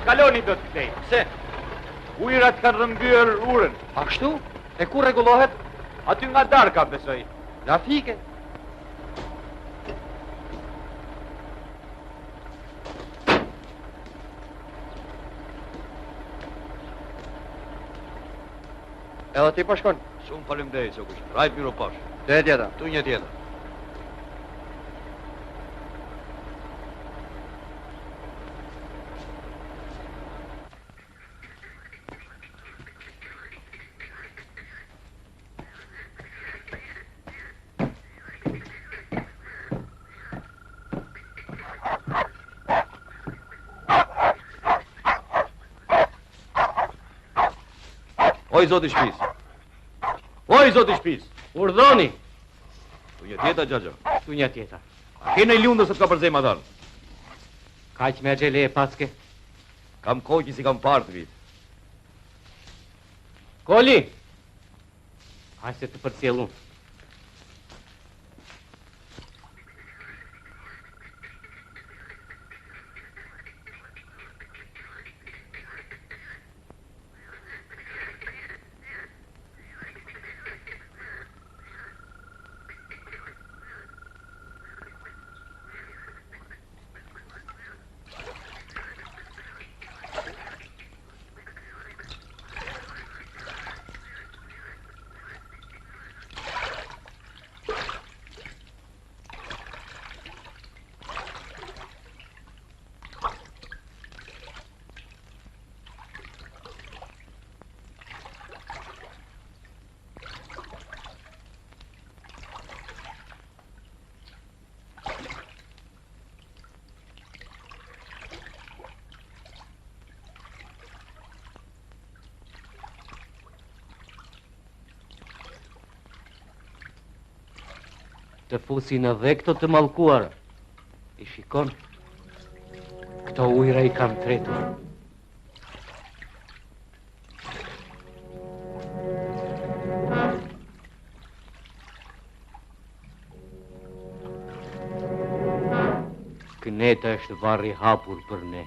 Kaloni do të thej. Pse? Ujërat kanë rrëmbyer urën. Ashtu? E ku rregullohet? Aty nga darka, besoj. La fike. Edhe ti po shkon? Shumë faleminderit, Zogush. Rajt miro pash. Te tjetër. Tu një tjetër. Oj, zoti shpis. Oj, zoti shpis. Urdhoni. Tu një tjetër, Gjaxha. Tu një tjetër. A kene lundë se të ka përzej ma dharë? Kaq me gjele e paske. Kam koqi si kam partë vit. Koli! Hajde se të përcjellun. Të fusi në dhe këto të mallkuara. I shikon, këto ujra i kam tretur. Këneta është varri hapur për ne.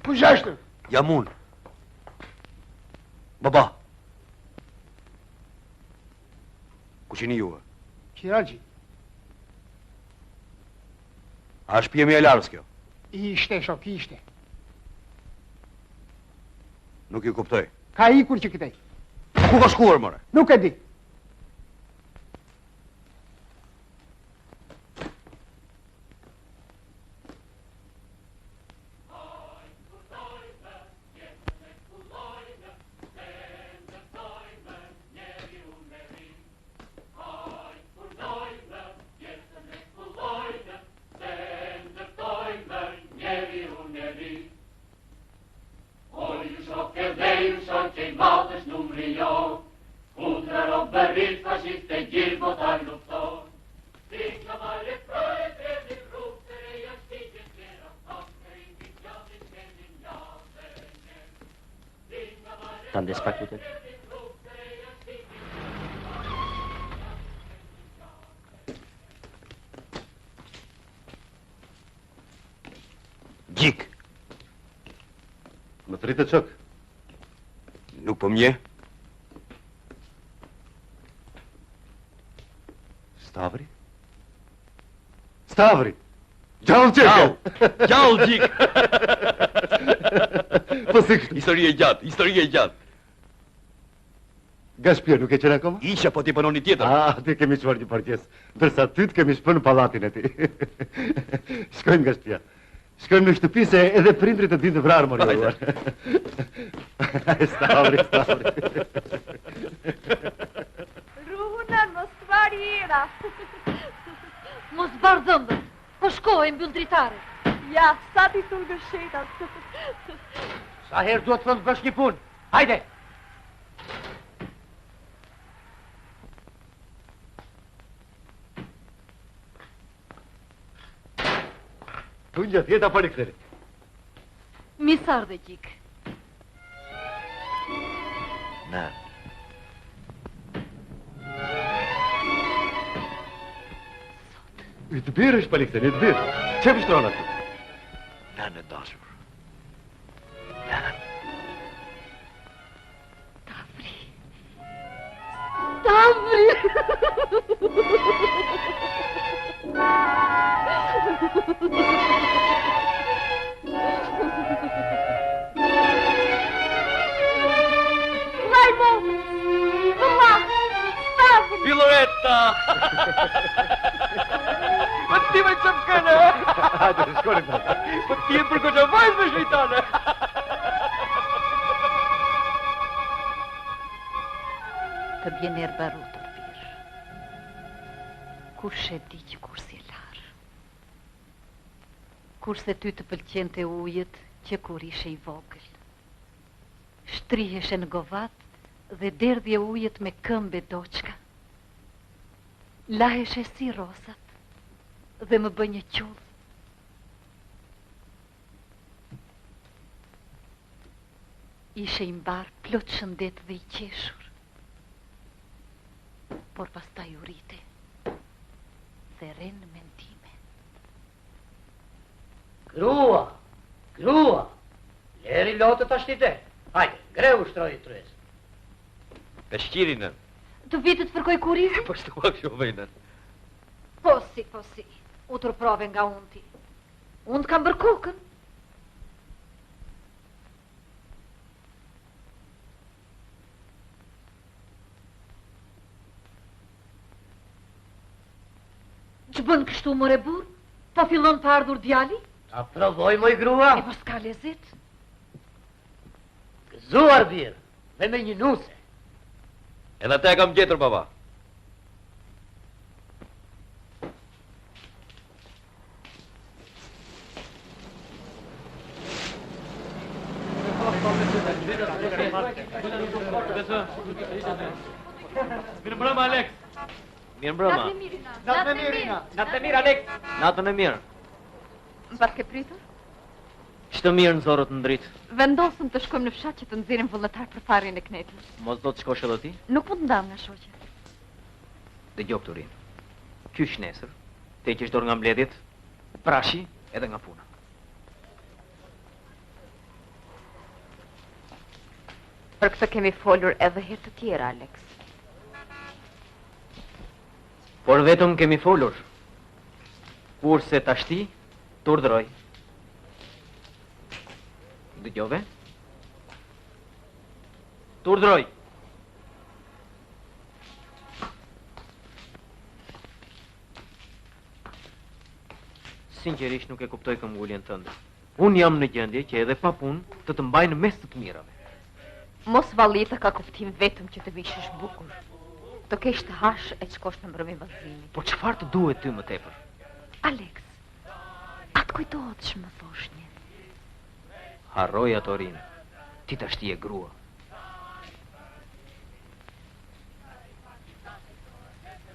Kush është? Jam unë. Baba. Ku qeni juve? Kiraxhi. A shtëpia e Larës kjo? Ishte, shok, ishte. Nuk ju kuptoj. Ka ikur që këtej. Ku ka shkuar, more? Nuk e di. Tan despacute. Gjik. Më të rritë çok. Nuk po mje? Stavri? Stavri! Gjallë qeke! Gjallë gjik! Po si kështë? Histori e gjatë. Gaspir nuk e qenë akoma? Isha po ti punoni tjetër. Ti kemi çuar një parqes. Ndërsa ty të kemi shpënë në pallatin e ti. Shkojmë Gaspia. Shkojmë në shtëpi se edhe prindrit të dinë të vrarë mori juar. Stavri. Runa, mos varira. Mos bardhëmbë. Po shkoj mbyll dritare. Ja, sa ti tul gëshetat. Sa herë duhet të bësh një punë? Hajde! Tunja tjeta për i këtëri. Misar dhe gjik. Na. I të birë është për i këtëri, i të birë. Që për shtronë atë? Nanë dashur. Filoretta! Po ti më çam kënë. Hajde, shkonim ta. Po ti e për goxha vajzë me shejtane. Të bjen erba rutër birë. Kur she di që kur si larë. Kur se ty të pëlqen të ujet që kur ishe i vogël. Shtriheshe në govat dhe derdhje ujet me këmbe doqka. Laheshe si rosat dhe më bë një qullë. Ishe i mbar plot shëndet dhe i qeshur. Por pastaj u rrite dhe ren mendime. Grua! Leri lotët ashtë i de. Hajde, greu shtroj i tryes. Peshqirinën. Të vitit fërkoj kurizë? Po shtu kështu vejnën. Po si. U të rëprove nga unë ti. Unë të kam bërë kokën. Që bënë kështu more burë? Po fillon të ardhur djali? Ta provoj, moj grua. E po s'ka lezet? Gëzuar birë, dhe me një nuse. Edhe te e kam gjetër, baba. Mirë mbrëma, Alex. Mirë mbrëma. Natë me mirina. Natë mirë, Alex. Natën e mirë. Më pas ke pritur? Çto mirë në zorët në dritë. Vendosëm të shkojmë në fshat që të nxjerrim vullnetar për thirrjen e Knetit. Mos do të shkosh edhe ti? Nuk mund të ndam nga shoqja. Dëgjoj Turin. Ky shnesër, te që dorë nga mbledhjet, prashi edhe nga puna. Për këtë kemi folur edhe herë të tjera, Alex. Por vetëm kemi folur. Kurse tashti, të urdhëroj. Dëgjove? Të urdhëroj. Sinqerisht nuk e kuptoj këmbguljen tënde. Unë jam në gjendje që edhe pa punë të të mbaj në mes të të mirave. Mos vallita ka kuptim vetëm që të vishësh bukur. Të kesh të hash e të shkosh në mbrëmje vallëzimi. Por çfarë të duhet ty më tepër? Alex, atë kujtohet që më thosh një. Harroj ato rinë. Ti tashti e grua.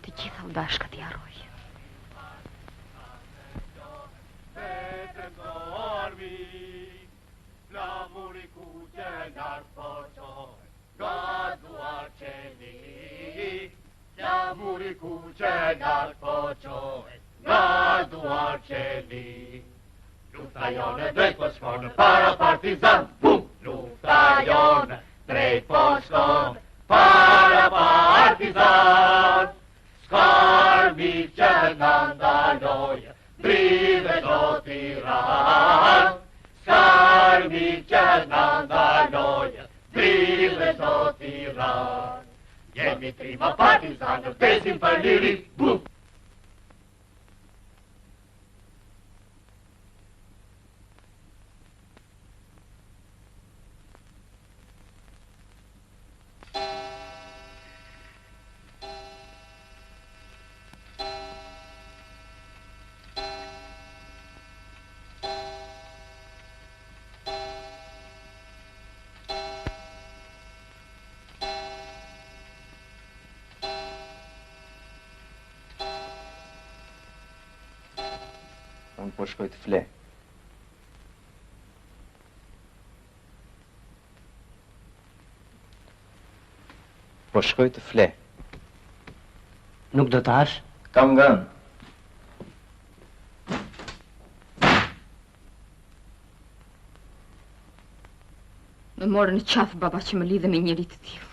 Të gjitha u dashkat i harroj. Muri ku qenat po qoj, nga duar qeli. Lufta jone drejt po shkon para partizan, bum! Lufta jone drejt po shkon para partizan. Skarmi që nga ndaloj, drive do tiran. Skarmi që nga ndaloj, drive do tiran. Jemi trima partizanër, besim për liri, bum! Unë po shkoj të fle. Po shkoj të fle. Nuk do të hash? Kam ngrënë. Më morë në qafë baba që më lidhe me njëri të tillë.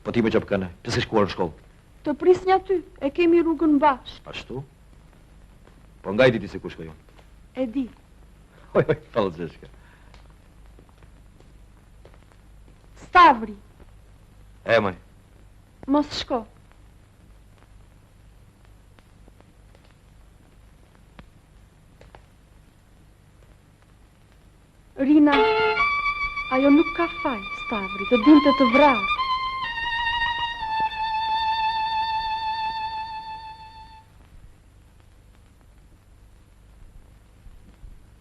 Po ti me që përkëne, pëse shkuar në shkollë? Të prisni aty, e kemi rrugën bashkë. Ashtu? Po nga i diti se ku shkojon? E di. Hoj, falë zeshke. Stavri, E, maj. mos shko. Rina, ajo nuk ka faj, Stavri, të dinte të vrarë.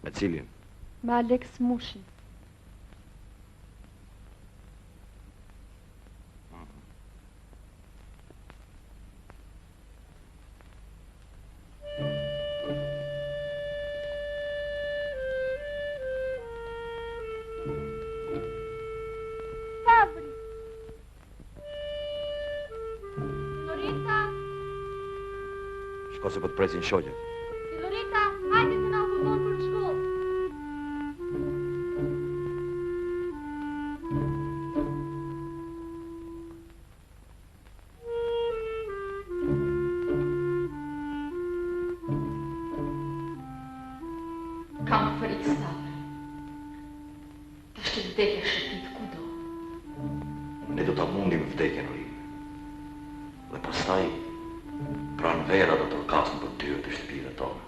Me cilin? Me Alex Mushin. Stavri! Lorita! Shko se po të presin shoqe. Lorita, hajde të na autobus për shkollë. Kam frikë, Stavri. Tash të vdekja shëtit kudo. Ne do ta mundim vdekjen ri. Dhe pastaj, pranvera do të rkasnë për dyrë të shtëpive tonë.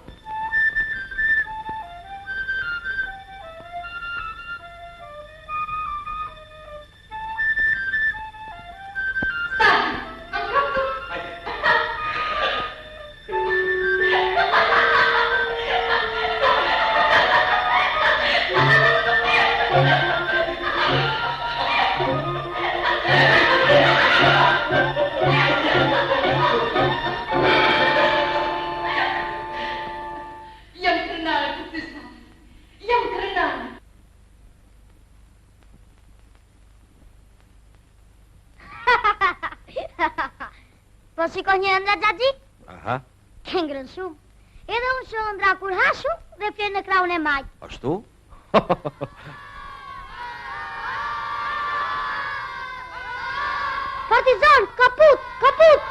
shiko një ëndra Xhaxhi? Aha, Ke ngrënë shumë. Edhe unë shoh ëndra kur ha shumë dhe flen në krahun e majt. ashtu? Partizan, kaput, kaput!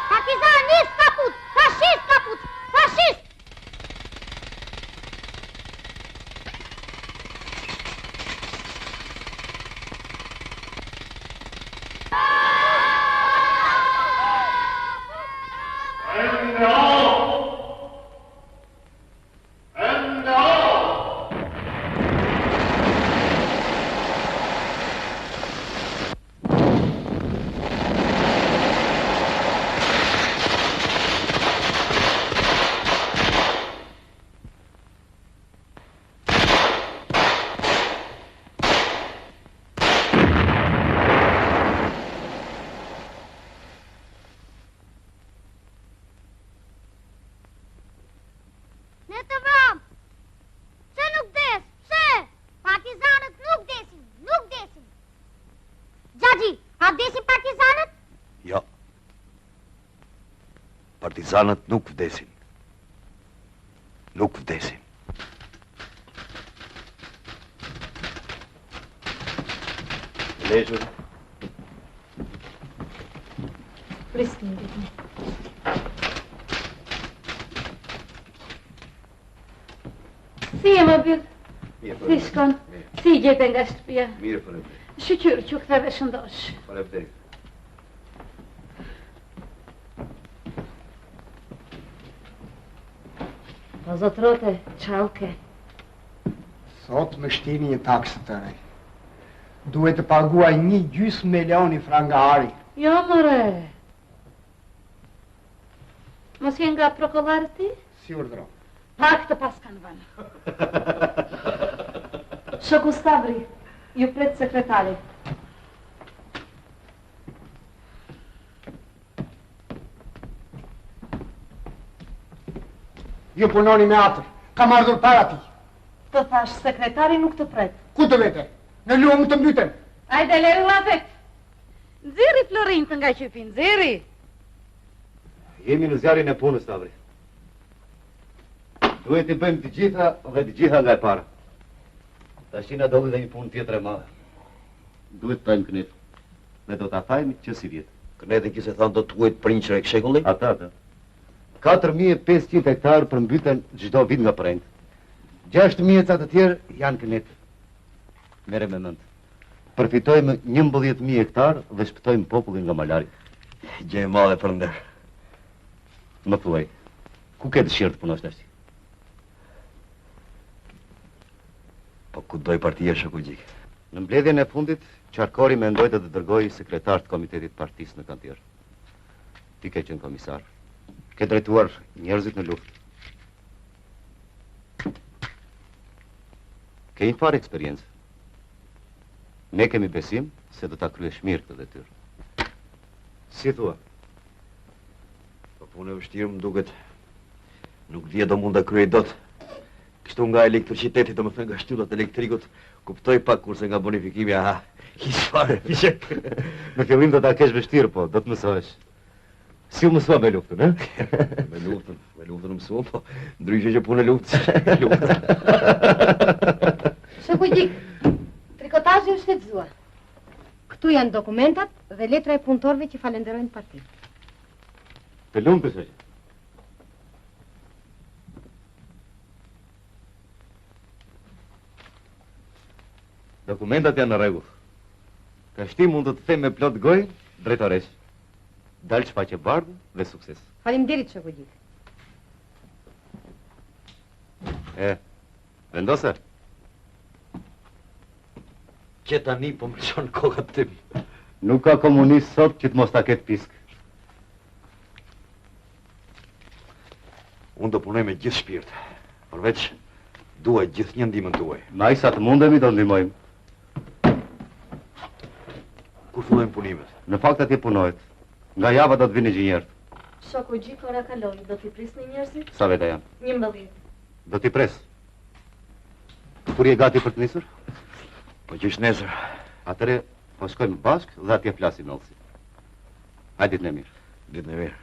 Partizanist, kaput! Fashist, kaput! Fashist! Ne të vram! Pse nuk des? Pse? Partizanët nuk desin, nuk desin. Xhaxhi, a desin partizanët? Jo. Partizanët nuk vdesin. Nuk vdesin. Lejshur. Prisni, vetëm. Si e më bil? Si shkon? Si gjete nga shtëpia? Mirë, faleminderit. Shqyqyrë që ktheve shëndosh. Faleminderit. Po zotrote, qalke. Sot më shtini një taksë të rej. Duhet të paguaj 1,5 milioni franga ari. Jo, mëre. Mos jenë nga prokollarët ti? Si urdhëron. Pak të pas kanë vënë. Shoku Stavri, ju pret sekretari. Ju punoni me atër. Kam ardhur para ti. Të thash, sekretari nuk të pret. Ku të vete? Në lumë të mbyten. Ajde, leru afet. Nxirri Florin të nga qypi, nxirri. Jemi në zjarin e punës, Stavri. Duhet i bëjmë të gjitha dhe të gjitha nga e para. Tash na doli dhe një punë tjetër e madhe. Duhet të tajmë kënet. Ne do ta thajmë që si vjet. Këneti kise thënë do të tuajt prinçre e kshekulli? Ata. 4.500 hektarë përmbyten çdo vit nga prend. 6.000 ca të tjerë janë kënet. Mere me mend. Përfitojmë 11.000 hektarë dhe shpëtojmë popullin nga malari. Gjë e madhe për nder. Më thuaj, ku ke dëshirë të punosh tash? Po ku doj partia Shokugjik? Në mbledhjen e fundit, Qarkori mendoi të dërgojë sekretar të komitetit partisë në Kantier. Ti ke qenë komisar. Ke drejtuar njerëzit në luftë. Ke një farë eksperiencë. Ne kemi besim se do ta kryesh mirë këtë detyrë. Si thua? Po punë e vështirë më duket. Nuk vje do mund ta kryej dot. Kështu nga elektriciteti, do më thënë nga shtyllat elektrikut, kuptoj pak kurse nga bonifikimi, aha, hiç fare, fishek. Në fillim do ta kesh vështirë, po do të mësohesh. Si u mësua me luftën, e? Me luftën mësua, po ndryshe që punë e luftës. Shokugjik, trikotazhi është shtetëzuar. Këtu janë dokumentat dhe letra e punëtorëve që falenderojnë partinë. Të lumë, shoqë. Dokumentat janë në rregull. Tash ti mund të të them me plot gojë drejtoresh. Dalë shfaqe bardhë dhe sukses. Faleminderit, Shokugjik. Vendose. Që tani po më çon kokat tim. Nuk ka komunist sot që të mos ta ketë pisk. Unë do punoj me gjithë shpirt. Përveç duaj gjithë një ndihmën tuaj. Na sa të mundemi do ndihmojmë. Kur fillojmë punimet? Në fakt atje punohet. Nga java do të vinë inxhinierët. Shokugjik ora kaloi, do t'i prisni njerëzit? Sa veta janë? 11. Do t'i pres. Kur je gati për të nisur? Po që është nesër. Atëre, po shkojmë bashkë dhe atje flasim Olsi. Hajde ditë në mirë. Ditë në mirë.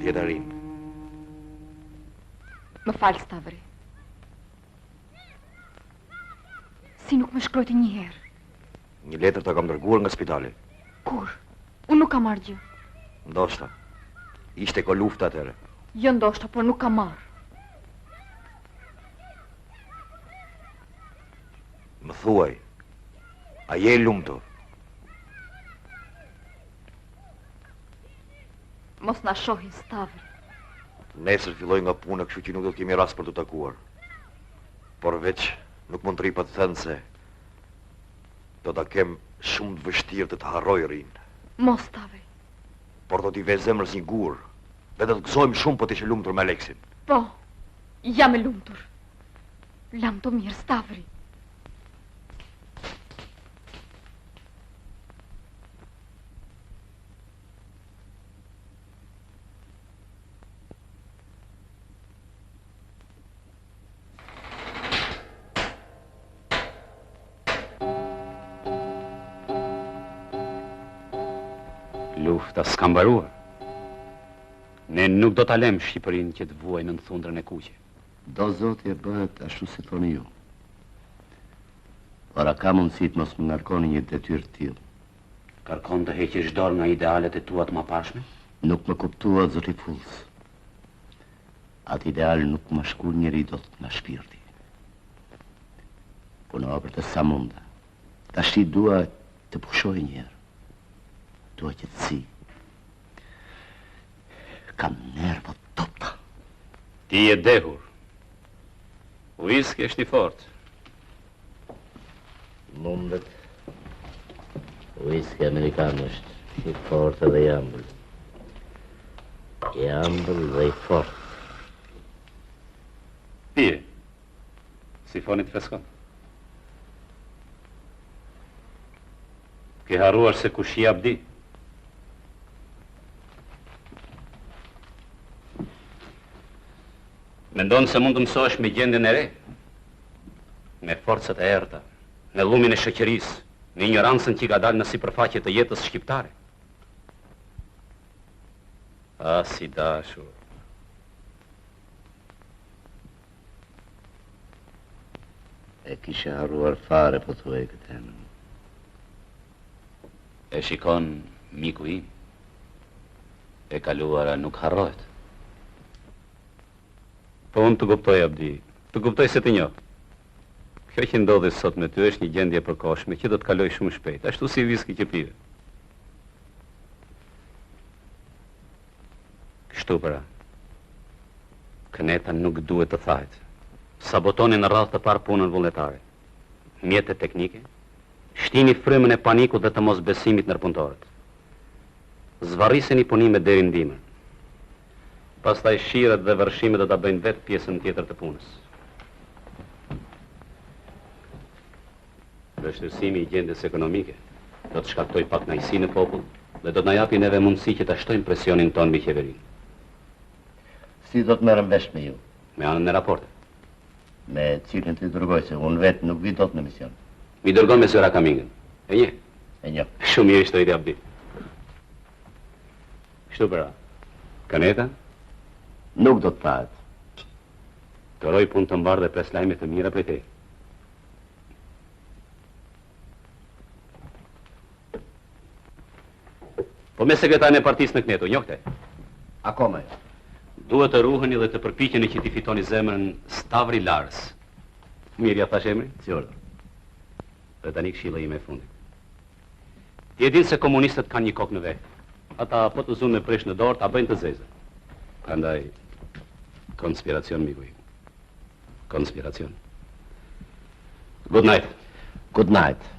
tjetë rinë. Më falë, Stavri. Si nuk më shkrojti një herë. Një letër të kam dërguar nga spitali. Kur? Unë nuk kam marrë gjë. Ndoshta. Ishte ko lufta atëre. Jo ndoshta, por nuk kam marrë. Më thuaj, a je lumtur? Mos na shohin, Stavri. Nesër filloj nga puna, kështu që nuk do të kemi rast për të takuar. Por veç nuk mund të ripa të thënë se do ta kem shumë të vështirë të harroj rinë. Mos, Stavri. Por do t'i vesh zemrës një gur, dhe do të gëzojmë shumë po t'ishe lumtur me Aleksin. Po, jam e lumtur. Lam të mirë, Stavri. Lufta s'ka mbaruar. Ne nuk do ta lëm Shqipërinë që të vuajë në thundrën e kuqe. Do zoti e bëhet ashtu si thoni ju. Por a ka mundësi të mos më ngarkoni një detyrë të tillë? Kërkon të heqësh dorë nga idealet e tua të mëparshme? Nuk më kuptua, zoti Fullës. Atë ideal nuk më shkul njeri do të nga shpirti. Punoha për të sa munda. Tashi dua të pushoj njerë. Dua qetësi. Kam nerva topta. Ti je dehur. Whisky është i fortë. Mundet. Whisky amerikan është i fortë dhe i ëmbël. I ëmbël dhe i fortë. Pije. Sifoni të freskon. Ke harruar se kush jap di. Mendon se mund të mësohesh me gjendjen e re? Me forcat e errta, me llumin e shoqërisë, me ignorancën që ka dalë në sipërfaqe të jetës shqiptare? A, si dashur. E kisha harruar fare, po thuaj këtë emër. E shikon, miku im, e kaluara nuk harrohet. Po unë të kuptoj, Abdi, të kuptoj se të njoh. Kjo që ndodhi sot me ty është një gjendje e përkohshme që do të kaloj shumë shpejt, ashtu si viski që pive. Kështu përa, këneta nuk duhet të thahet. Sabotoni në radhë të parë punën vullnetare. Mjetet teknike, shtini frymën e panikut dhe të mos besimit nër punëtorët. Zvarriseni punimet deri në dimër. Pastaj shiret dhe vërshimet do ta bëjnë vetë pjesën tjetër të punës. Vështirësimi i gjendjes ekonomike do të shkaktoj pak kënaqësi në popull dhe do të na japi neve mundësi që ta shtojmë presionin tonë mbi qeverinë. Si do të merrem vesh me ju? Me anën e raporte. Me cilën të dërgoj, se unë vetë nuk vi dot në mision. Mi dërgon me Syra Kamingën. E një? E një. Shumë mirë ishte ide Abdi. Kështu përa. Kaneta? Nuk do të pahet. Këroj punë të mbarë dhe pres lajme të mira për te. Po me sekretarën e partisë në Kneto, njohte? Akoma jo. Duhet të ruheni dhe të përpiqeni që t'i fitoni zemrën Stavri Larës. Mirë ja thash emri? Si urdhër. Dhe tani këshilla ime e fundit. Ti e din se komunistët kanë një kokë në vetë. Ata po të zunë me presh në dorë, ta bëjnë të zezë. Prandaj, konspiracion, miku im. Konspiracion. Good night. Good night.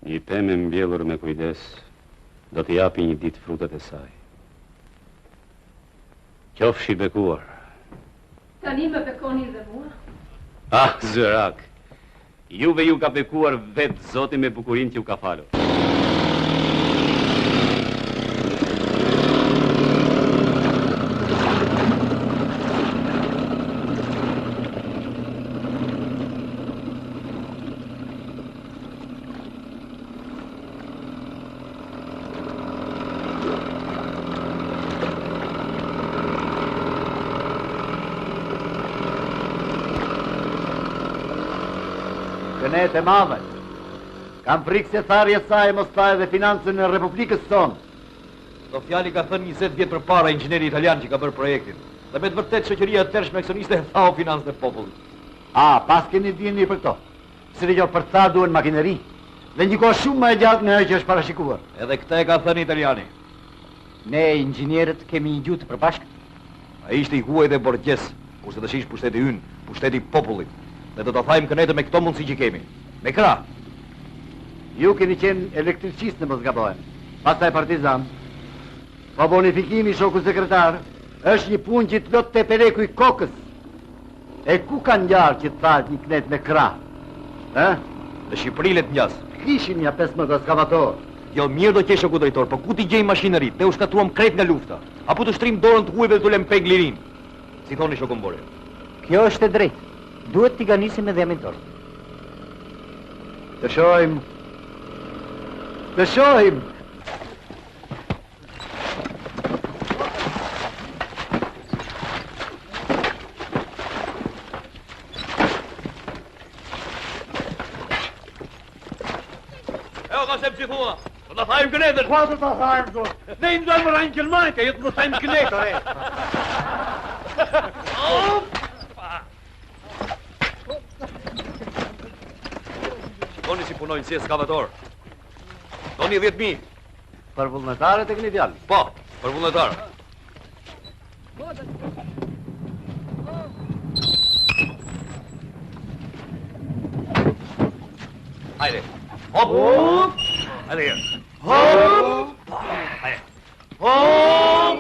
Një pemë e mbjellur me kujdes do t'i japi një ditë frutat e saj. Qofshi bekuar. Tani më bekoni dhe mua. Ah, zërak. Juve ju ka bekuar vetë Zoti me bukurinë që ju ka falur. kënet e madhe. Kam frikë se tharje saj mos ta edhe financën në Republikës tonë. Do fjali ka thënë 20 vjet përpara inxhinieri italian që ka bërë projektin. Dhe me të vërtet shoqëria e tërshme aksioniste e thau financën e popullit. Pas keni dini për to. Si dhe për ta duen makineri. Dhe një kohë shumë më e gjatë nga që është parashikuar. Edhe këta e ka thënë italiani. Ne inxhinierët kemi një gjuhë të përbashkët. Ai ishte i huaj dhe borgjes, kurse tash është pushteti ynë, pushteti i popullit. Dhe do ta thajmë kënete me këto mundësi që kemi. Me krah. Ju keni qenë elektricist në mos gabohem. Pastaj partizan. Po bonifikimi shoku sekretar është një punë që të lot të pereku i kokës. E ku kanë njarë që të thajt një knet me krah? Në Shqipëri le të njas. Kishin ja 15 ekskavator. Jo, mirë do qesh shoku drejtor, po ku ti gjej makinërit? Dhe u shkatruam krejt nga lufta. Apo të shtrim dorën të huajve dhe të lëm peng lirin. Si thoni shoku mbore. Kjo është e drejtë. Duhet t'i ganisim edhe mentor. Të shohim. Të shohim. Do ta thajmë kënetën. Qua do ta thajmë do? Ne i ndojmë rajnë këllmajnë, ka jetë më thajmë kënetën. Doni si punojnë si eskavator. Doni 10.000. Për vullnetarët e këni djallë? Po, për vullnetarë. Hajde. Hop! Hajde hier. Hop! Hajde. Hop!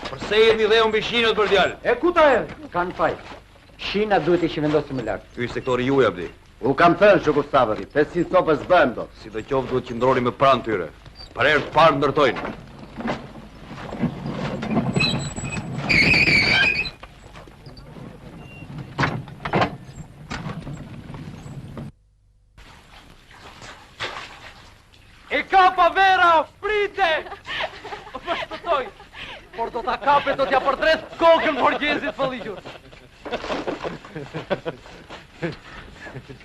Përse jemi dhe unë bishinët për djallë? E ku ta e? Kanë faj. Shina duhet i që vendosi më lartë. Ky sektori juaj abdi. U kam thënë shoku Stavëri, 500 copës bëjmë do. Si do qoftë duhet qëndroni me pranë tyre. Për herë të parë ndërtojnë. E kapa vera, frite! O përstëtoj, por do t'a kape, do t'ja përtret kokën borgjezit fëlligjur.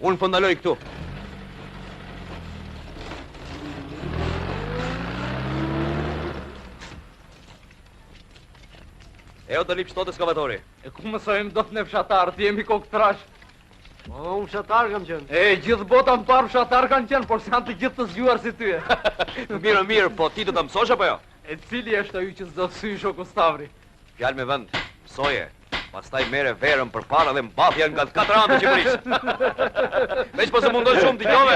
Unë pëndaloj këtu. Eo të lip shtot eskavatori. E ku mësojmë do të ne fshatarë, të jemi kokë trash. O, unë fshatar kam qenë. E, gjithë bota më parë fshatar kanë qenë, por s'janë të gjithë të zgjuar si ty. Mirë, mirë, po ti do të mësosh apo jo? E cili është ai që s'do të sy shoku Stavri? Fjalë me vend, mësoje. Pastaj mere verën përpara dhe mbathja nga të katër anët të Shqipërisë. Veç po se mundon shumë t'i gjove.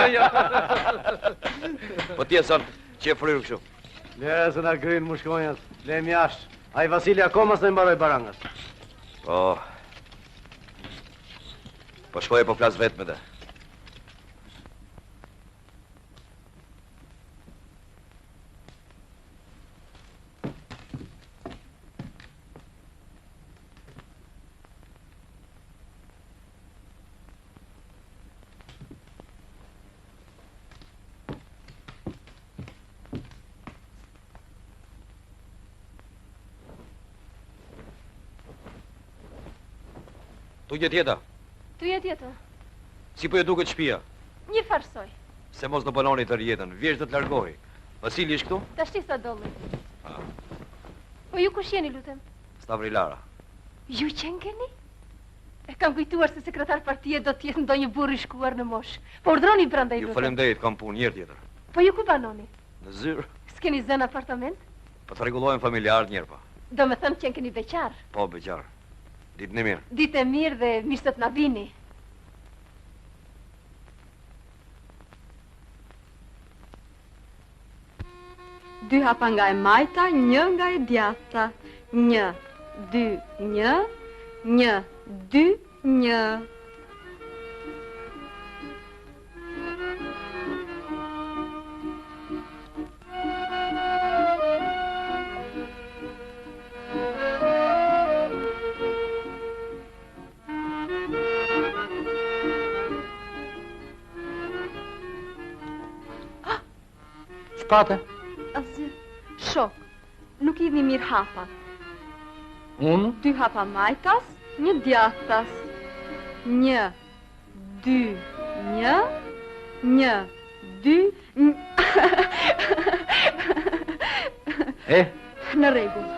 Po ti e son, që e fryrë kështu? Lere se na grynë mushkonjat. Lem jashtë. Ai Vasili akoma s'ne mbaroj barangat. Po... Po shkoj e po flas vetë me dhe. Tu je tjeta? Tu je tjeta? Si po e duket shtëpia? Një farsoj. Se mos do banoni të rjetën, vjesh dhe të largohi. Vasili është këtu? Ta shti sa dolli. Po ju kush jeni, lutem? Stavri Lara. Ju qenë keni? E kam kujtuar se sekretar partije do t'jetë ndonjë burr i shkuar në mosh. Po urdhroni prandaj, lutem. Ju faleminderit, kam punë njërë tjetër. Po ju ku banoni? Në zyrë. S'keni zënë apartament? Po të rregullohen familjar njërë pa. Do me thënë qenë keni beqar. Po, beqar. Ditën e mirë. Ditë e mirë dhe mirë se t'na vini. Dy hapa nga e majta, një nga e djatha. 1, 2, 1, 1, 2, 1. pate? Asgjë. Shok, nuk i mirë hapat. Unë? 2 hapa majtas, 1 djathtas. 1, 2, 1, 1, 2, Në rregull.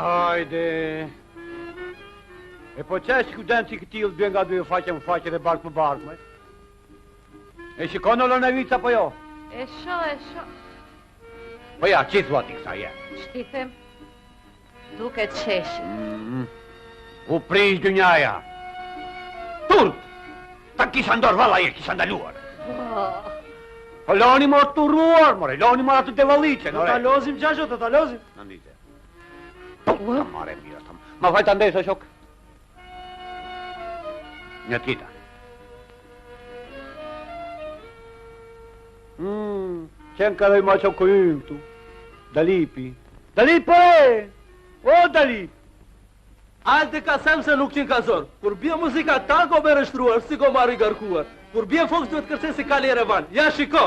Hajde. E po qesh student si këtil bjen nga 2 faqe në faqe dhe bark më bark, me? E shikon ollën e vica, po jo? E sho. Po ja, që thua ti kësa, ja? Shti them, duke të sheshi. U prish dynjaja. Turp! Ta kisha ndor, valla je, kisha ndaluar. Po loni mor të turruar, more, loni mor atë devaliqen, Do ta lozim gjasho, do ta lozim. Në ndite. Ta mare mira, ma faj të ndesë, shok. Një tita. Qenë ka dhe i ma që këjnë këtu. Dalipi. Dalipi! O, Dalip! Alte ka sem se nuk qenë ka zorë. Kur bje muzika tanko me rështruar, si ko marri garkuar. Kur bje foks duhet kërse si kali Erevan. Ja, shiko!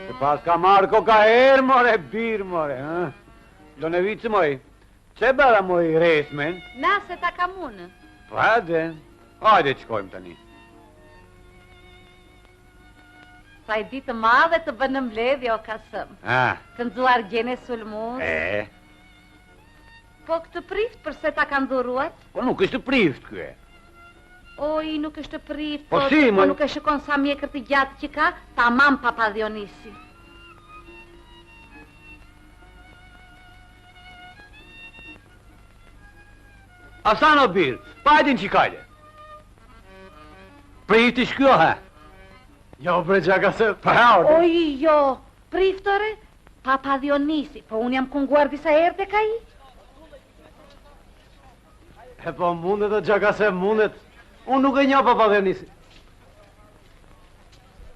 Se pas ka marrë koka herë, more, birë, more, ha? Lonevicë, moj, që bera, moj, resmen? Na, se ta kam unë. Hajde, hajde që kojmë tani. Sa i ditë madhe të bënë mbledhje o kasëm. Këndzuar gjene sulmus. Po këtë prift përse ta kanë dhuruat? Po nuk është prift kë. Oj, nuk është prift, po si, po nuk e shikon sa mjekër të gjatë që ka, ta mam papadhionisi. Asano birë, pa edin që kajde. Prifti shkjo, ha? Jo, bre, gjaka se... Oj, jo, priftore, papadhionisi, po unë jam kunguar disa herë të ka i? E po mundet o gjaka se mundet, unë nuk e një papadhionisi.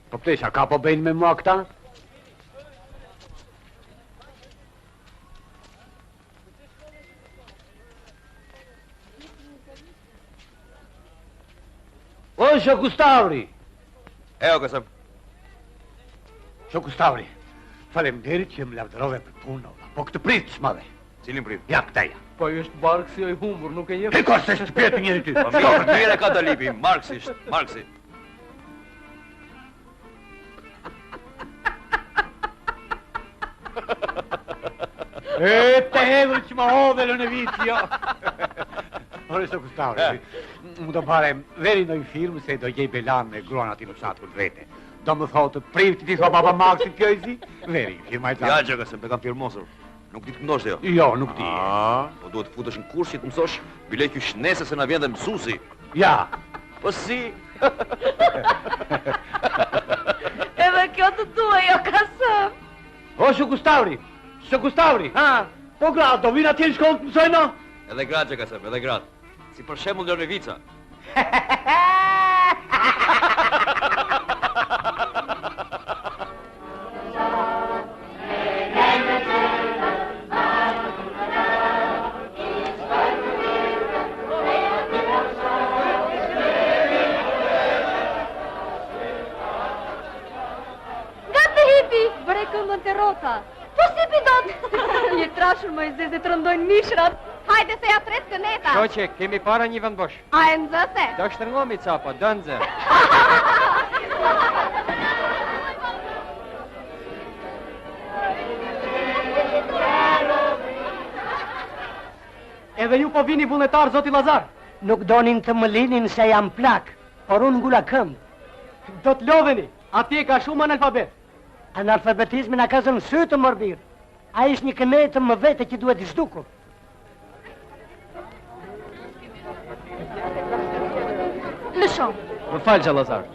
Po plesha, ka po bejnë me mua këta? O, Shoku Stavri! Eo, kësëm. Shoku Stavri, faleminderit që më lavdërove për punë, po këtë pritë shmave. Cilin pritë? Ja, këtaja. Po është Marksi o i humbur, nuk e një... E ka se shpjetu njëri ty. Po mirë, për tyre ka Dalipi, Marksi. E, te hedhur që ma hodhe lë në vitë, jo. Ore, Shoku Stavri, më do pare, veri në i firmë se do gjej belan me gruan ati në shatë këtë vete. Do më thotë, privti ti thua baba Maksit kjo i zi, veri, firma i ta. Ja, që kësëm, pe kam firmosur. Nuk di të këndoshtë jo? Jo, nuk di. Po duhet të futesh në kurs që të mësosh, bile që shnese se na vjen dhe mësusi. Ja. Po si? Edhe kjo të tua, jo kasëm. O, Shoku Stavri, ha? Po gratë, do vinë atje në shkollë të mësojnë, no? Edhe gratë që kësëm, edhe gratë. Si për shemull Leonevica. Rota. Po si pidot? Një trashur më i zezë të rëndojnë mishrat. Hajde se ja tret këneta. Shoqe, kemi para një vendosh. A e nëzëse? Do shtërngomi capa, dënze. Edhe ju po vini vullnetar, zoti Lazar. Nuk donin të më linin se jam plak, por unë ngula këmbë. Do të lodheni, atje ka shumë analfabet. Analfabetizmin a ka zënë sy të morbir. A ish një këmetë më vete që duhet i zhdukur. Lëshon. Më falë, Gjallazar.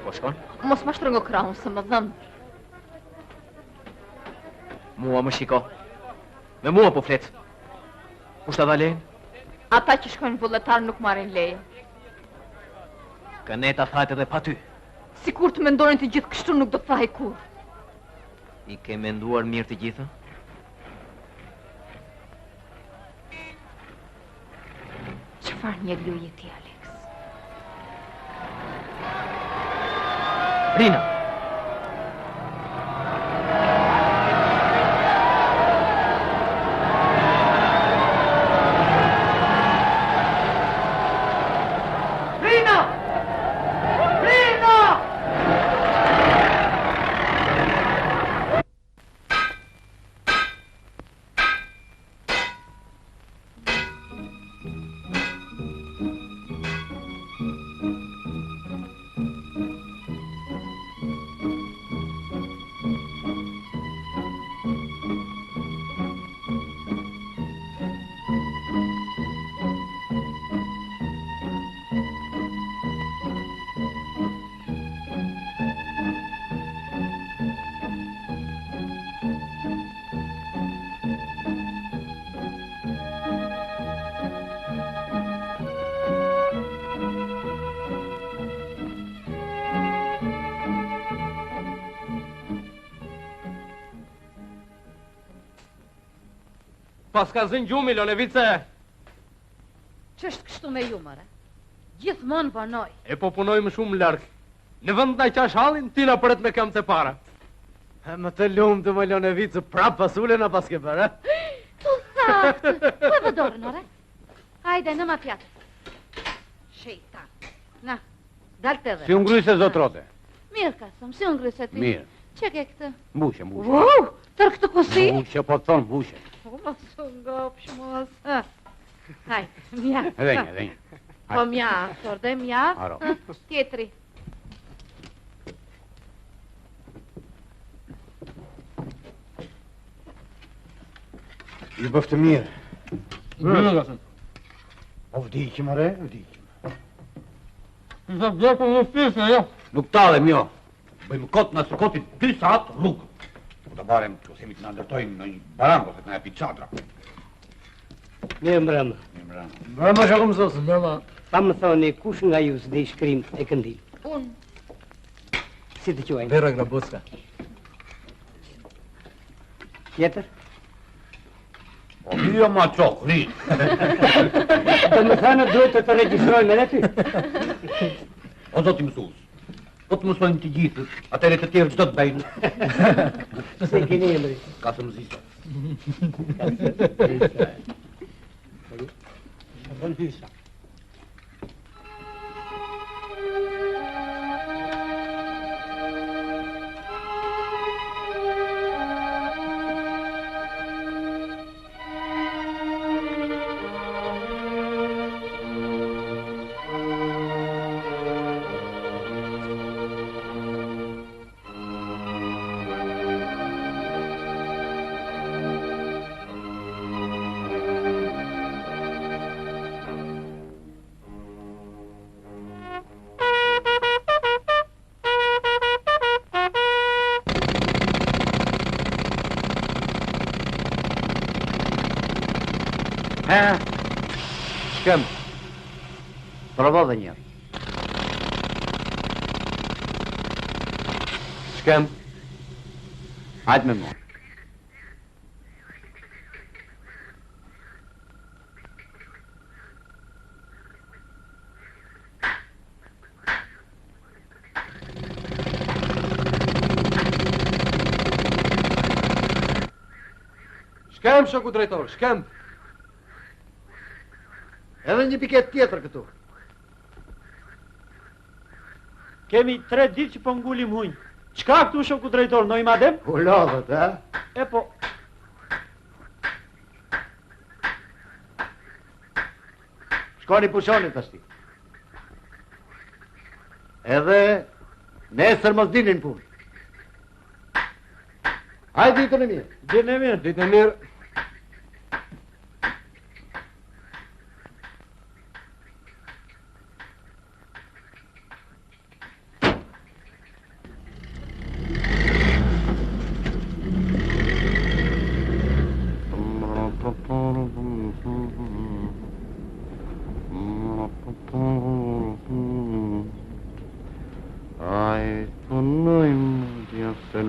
Po shkon? Mos ma shtrëngo krahun, se më dhëmë. Mua më shiko. Me mua po fletë. Kushta dha lejnë? Ata që shkojnë vullnetar nuk marrin leje. Kaneta thahet edhe pa ty. Sikur të mendonin të gjithë kështu nuk do të thahej kur. I ke menduar mirë të gjitha? Çfarë njeriu je ti, Alex? Rina! Pas ka zënë gjumi, Lonevice. Ç'është kështu me ju, more? Gjithmonë punoj. E po punojmë shumë larg. Në vend na qash hallin, ti na pret me kam të para. Më të lumë të më Lonevice, prap pasule na pas ke bërë. Tu thaftë. Po e vëdorën, more? Hajde, në ma pjatë. Shejtan. Na, dal të dhe. Si unë ngryse, zotrote? Mirë ka thëmë, si unë ngryse ti? Mirë. Që ke këtë? Mbushe. Wow, tërë këtë kusi? Mbushe, po të thonë mbushe. Mos u ngopsh, mos. Hajde, mja. Edhe një. Po mja, dhe mja. Aro. Tjetri. I bëftë mirë. Mirë, ka thënë. O vdiqim, ore, vdiqim. Në vjetë në fisë, jo. Nuk talem, jo. Bëjmë kotë në skotit 2 saat rrugë. Po të barem të themit në ndërtojnë në një barang, ose të në epi qadra. Mirë mbrëma. Mbrëma shë këmë zosë. Mbrëma. Pa më thoni, kush nga ju s'di shkrim e këndil? Unë. Si të quajnë? Vera Grabuska. Tjetër? O, jo ma qokë, ri. Do më thënë duhet të registrojnë me ty? O, zoti mësus, po të mësojnë të gjithë, atëre të tjerë qdo të bëjnë. Se keni emri? Kasëm zisa. Kasëm zisa. Shkem. Provo dhe njërë. Shkem. Hajtë me morë. Shkem, shoku drejtor, shkem. Edhe një piket tjetër këtu. Kemi 3 ditë që po ngullim hunjë. Qka këtu shoku drejtor, no i madem? U lodhët, ha? E po. Shkoni pushoni të shti. Edhe nesër mos dinin punë. Hajde ditën e mirë. Ditën e mirë. Ditën e mirë.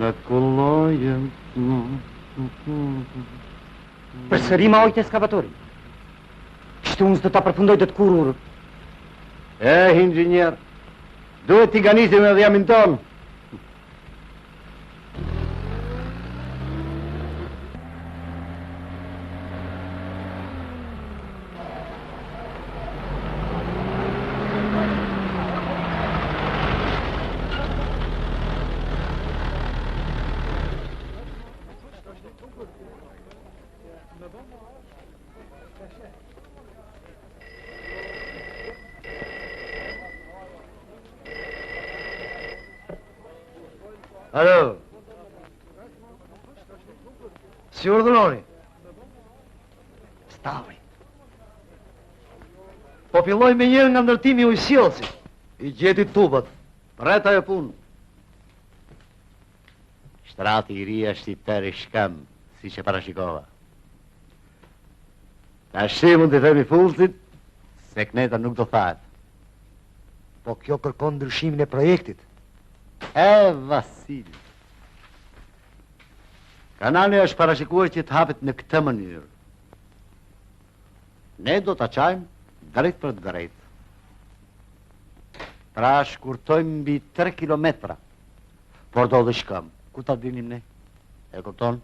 në kullojem. Përsëri ma ojtë eskavatori. Kështu unë së të ta përfundoj të kurur. Inxhinier, duhet t'i ganisim edhe jamin tonë. Alo. Si urdhëroni? Stavri. Po filloj me njërë nga ndërtimi i ujësjellësit. I gjeti tubat. Preta e punë. Shtrati i ri është i tërë i shkëm, si që parashikova. Ta mund të themi fullësit, se kneta nuk do thahet. Po kjo kërkon ndryshimin e projektit. Vasil. Kanali është parashikuar që të hapet në këtë mënyrë. Ne do të qajmë drejt për drejt. Pra shkurtojmë mbi 3 kilometra. Por do dhe shkëm. Ku ta dinim ne? E kupton?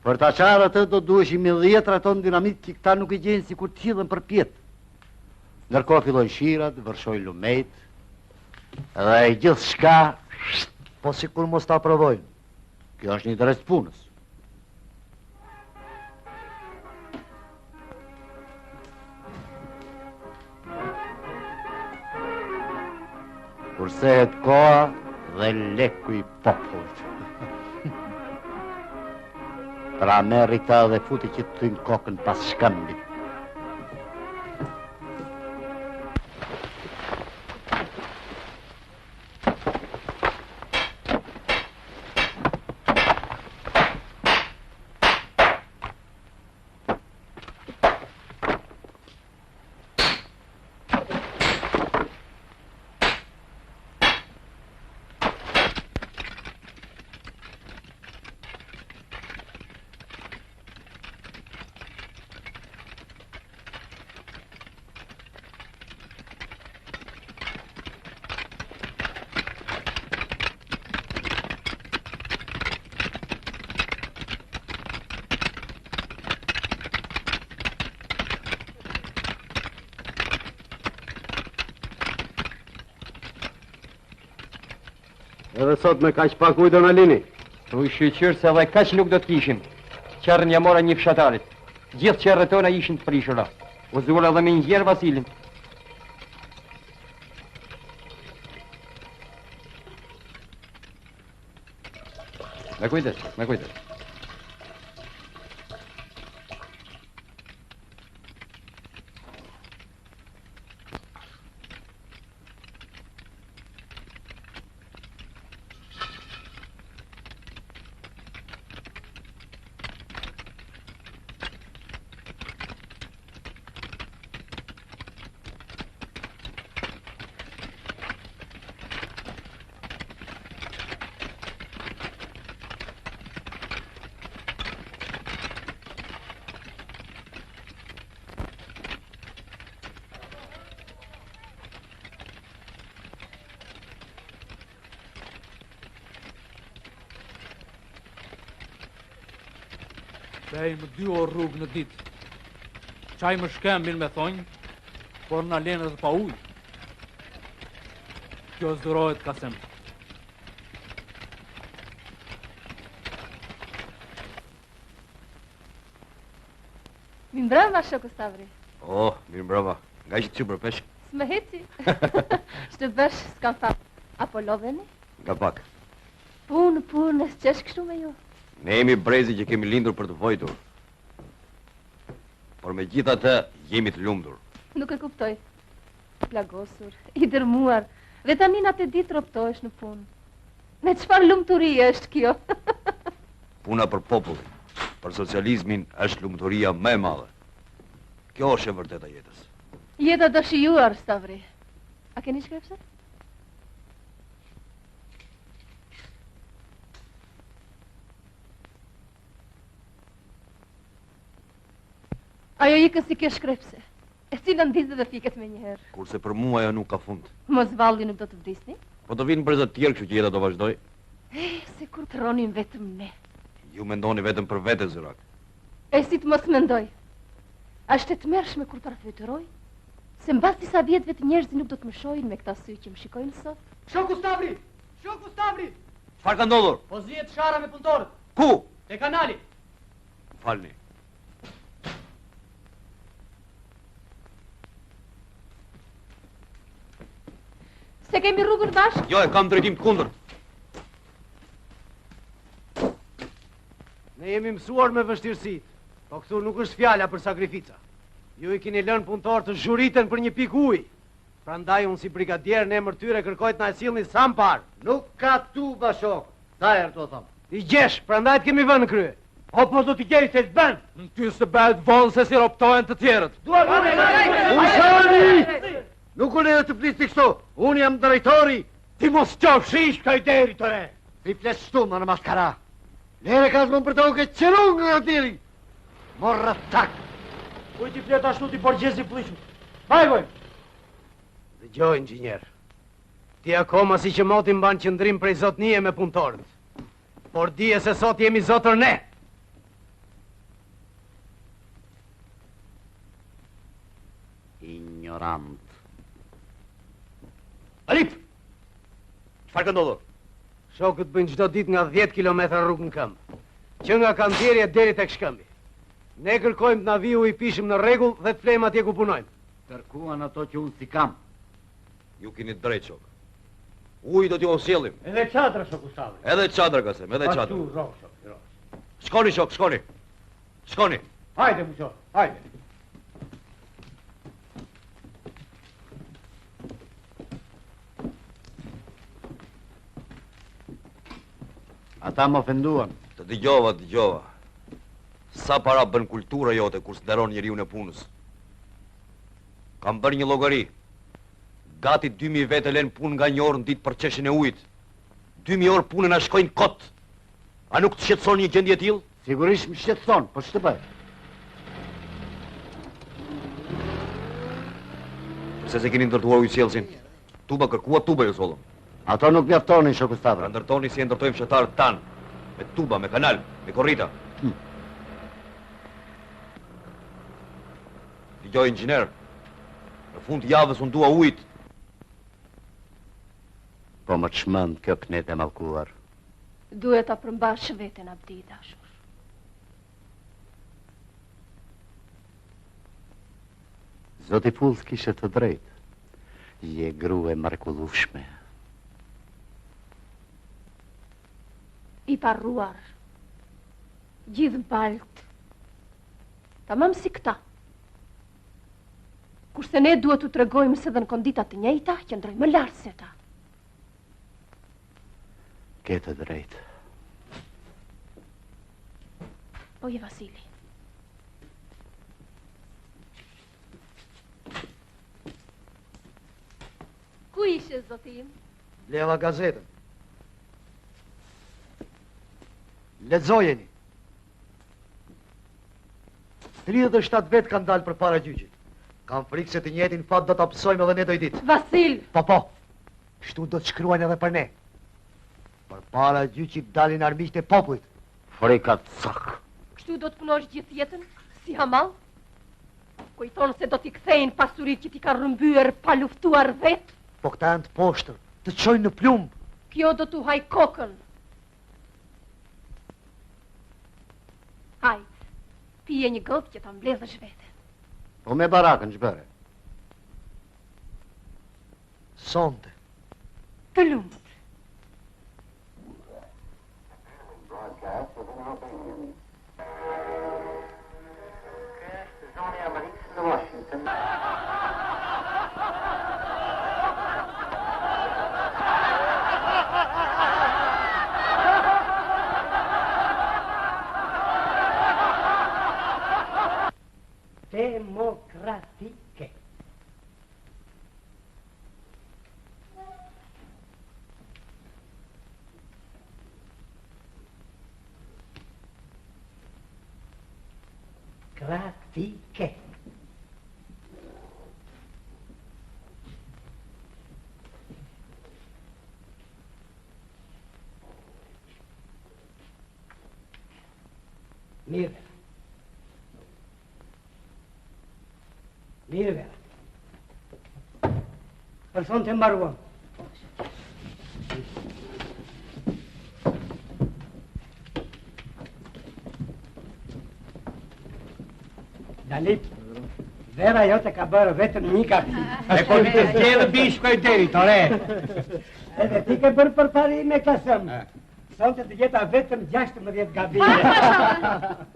Për ta qarë atë do duheshim 10 ton dinamit që këta nuk i gjenë si kur t'hidhen për pjetë. Nërko filloj shirat, vërshoj lumejt, edhe e gjithë shka, po si kur mos ta provojnë. Kjo është një interes punës. Kursehet koha dhe leku i popullit. Pra merri këta dhe futi që të tynë kokën pas shkëmbit. Edhe sot me kaq pak ujë do na lini. U shqyqyrë se edhe kaq nuk do t'kishim. Qerrën ja mora një fshatarit. Gjithë qerrët tona ishin të prishura. U zura edhe me inxhinier Vasilin. Me kujdes, me kujdes. Bëjmë 2 orë rrugë në ditë. Qaj më shkembin me thonjë, por na lenë edhe pa ujë. Kjo zdurohet kasem. Mi mbrëma, shoko Stavri. Mirë mbrëma. Nga ishtë që për peshk? S'me heci. Shtë bësh s'kam fa. Apo loveni? Nga pak. Punë, s'qesh kështu me ju. Ne jemi brezi që kemi lindur për të vojtur. Por me gjitha të jemi të lumdur. Nuk e kuptoj. Plagosur, i dërmuar, dhe tani na të ditë roptohesh në punë. Me çfarë lumturie është kjo? Puna për popullin, për socializmin është lumturia më e madhe. Kjo është e vërteta jetës. Jeta do shijuar, Stavri. A keni shkrepse? Ajo ikën si ke shkrepse, e cilën ndizë dhe fiket me njëherë. Kurse për mua ajo nuk ka fund. Mos valli nuk do të vdisni? Po të vinë brezat tjerë, kështu që jeta do vazhdoj. Se kur të ronin vetëm ne. Ju mendoni vetëm për vete, Zyrak. E si të mos mendoj. Ashtë e të mërshme kur përfytëroj, se mbas disa vjetëve të njerëzi nuk do të më shojnë me këta sy që më shikojnë sot. Shoku Stavri! Shoku Stavri! Çfarë ka ndodhur? Po zihet shara me punëtorët. Ku? Te kanali. Falni. Se kemi rrugën bashkë? Jo, e kam drejtim të kundërt. Ne jemi mësuar me vështirësi, po këtu nuk është fjala për sakrifica. Ju i keni lënë punëtor të zhuriten për një pikë ujë. Prandaj unë si brigadier në emër tyre kërkoj të na sillni sa më parë. Nuk ka tuba, shok. Ta erë të thëmë. I gjesh, prandaj të kemi vënë në krye. O, po do t'i gjej se t'bën. Në ty se bëhet vonë se si roptojnë të tjerët. Usani! Nuk u lejo të flisni kështu. Unë jam drejtori. Ti mos qofshish kaj deri të re. Ti flesh shtumë në maskara. Lere ka zmën për të uke qërun nga tiri. Morra tak. Kuj ti flet ashtu ti borgjezi plishur. Vajgoj! Dëgjoj, inxhinier. Ti akoma si që moti mban qëndrim prej zotnie me punëtorët. Por dije se sot jemi zotër ne. Ignorant. Alip! Çfarë ka ndodhur? Shokët bëjnë çdo ditë nga 10 kilometra rrugë në këmbë. Që nga Kantierja deri tek Shkëmbi. Ne kërkojmë të na viu i pishëm në rregull dhe të flejmë atje ku punojmë. Kërkuan ato që unë si kam. Ju keni drejt, shok. Uj do t'ju osjellim. Edhe çadra, shoku Stavri. Edhe çadra kasem, edhe çadra. Ashtu, rro, shok, rro. Shkoni, shok, shkoni. Shkoni. Hajde, muqo, hajde. Ata më ofenduan. Të dëgjova. Sa para bën kultura jote kur s'nderon njeriu në punës. Kam bërë një llogari. Gati 2000 vete lën punë nga një orë në ditë për çeshin e ujit. 2000 orë punë na shkojnë kot. A nuk të shqetëson një gjendje e tillë? Sigurisht më shqetëson, po ç'të bëj? Pse se keni ndërtuar ujësjellsin? Tuba kërkuat, tuba ju sollëm. Ato nuk mjaftonin, shoku Stavri. Pra ndërtoni si e ndërtojmë fshatarët tanë. Me tuba, me kanal, me korrita. Dëgjoj, inxhinier. Në fund të javës unë dua ujit. Po më çmend kjo knet e mallkuar. Duhet ta përmbash veten Abdi dashur. Zoti Puls kishte të drejtë. Je grua e mrekullueshme. I parruar. Gjithë balt. Tamam si këta. Kurse ne duhet të tregojmë se dhe në kondita të njëjta, qëndrojmë më lartë se ta. Ke të drejtë. Oje Vasili. Ku ishe, zotim? Leva gazetën. Lexojeni. 37 vetë kanë dalë për para gjyqit. Kam frikë se të njëjtin fat do ta psojmë edhe ne do i ditë. Vasil! Po. Kështu do të shkruajnë edhe për ne. Për para gjyqit dalin armiqtë e popullit. Frikat sak. Kështu do të punosh gjithë jetën, si hamall? Kujton se do t'i kthejnë pasurit që t'i ka rrëmbyer pa luftuar vetë? Po këta janë të poshtër, të çojnë në plumb. Kjo do t'u haj kokën. Hajt, pije një gotë që ta mbledhësh vete. Po me barakën ç'bëre? Sonte. Të lumt. Demokratike. Ti ke. Mirë. Mirë vera. Person të mbaruam. Dalip, vera jote ka bërë vetëm një kafi. E po të zgjellë bishkoj deri, tore. Edhe ti ke bërë përpari me kasëm. Sonte të jeta vetëm 16 gabime.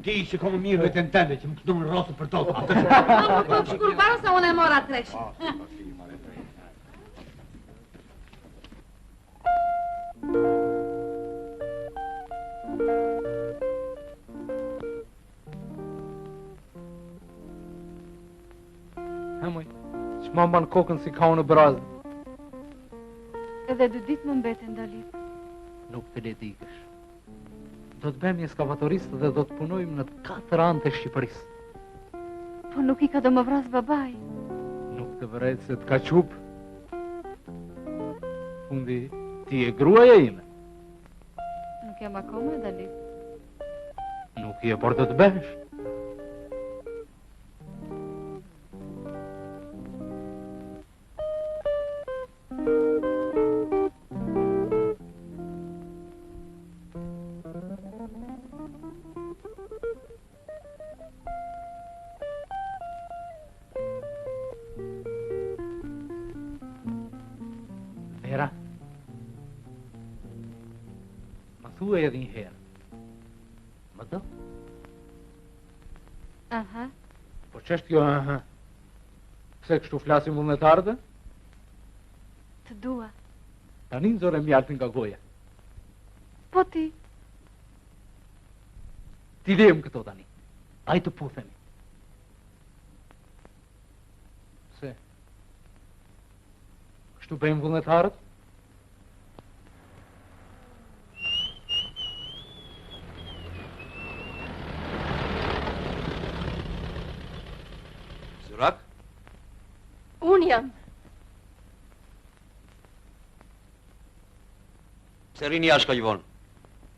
Ti që komë mirë vetën tënde, që më këtu në rosë për tokë. Po shkurbaro se unë e mora tresh. Hemoj, që ma mban kokën si ka unë brazë. Edhe 2 ditë më mbeten Dalip. Nuk të le dikësh. Do të bëhem një skavatorist dhe do të punojmë në 4 anë të Shqipërisë. Po nuk I ka do më vras babaj. Nuk të vërejt se të ka qupë. Fundi, ti e gruaja ime. Nuk jam akoma, Dalip. Nuk I e por të të bëhesh. Vera, ma thua edhe një herë. Më do? Aha. Po ç'është kjo aha? Pse kështu flasim vullnetarëve? Të dua. Tani nxorë mjaltin nga goja. Po ti. Ti lejmë këto tani. Ai të puthemi. Pse? Kështu bëjmë vullnetarët? Zurak? Unë jam. Pse rini jashtë ka gjvonë?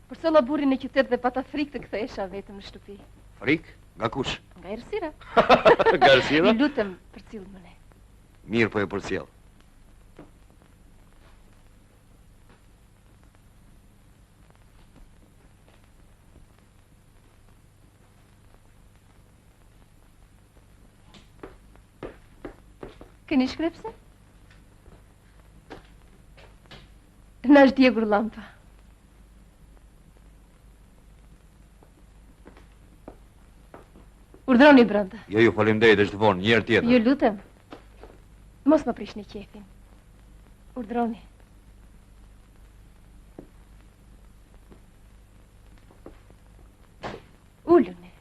Për solla burrin në qytet dhe pata frikë të kthehesha vetëm në shtëpi. Frik? Nga kush? Nga errësira. Nga errësira? Ju lutem, përcjell më ne. Mirë po e përcjell. Keni shkrepse? Na është djegur lampa. Urdhroni brenda. Jo, faleminderit, është vonë, një herë tjetër. Ju lutem. Mos më prishni qefin. Urdhroni. Uluni.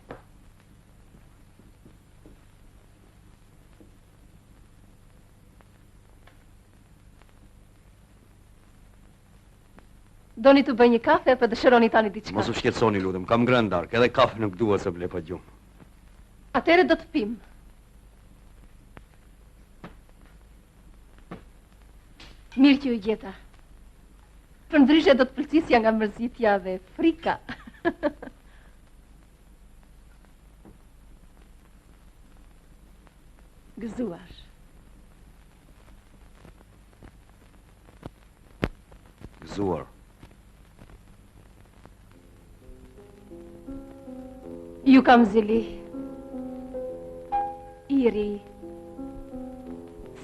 Doni të bëj një kafe apo dëshironi tani diçka? Mos u shqetësoni, lutem, kam ngrënë darkë, edhe kafe nuk dua se ble pa gjumë. Atëre do të pim. Mirë që ju gjeta. Për ndryshe do të pëlqisja nga mërzitja dhe frika. Gëzuar. Gëzuar. Ju kam zili. Iri.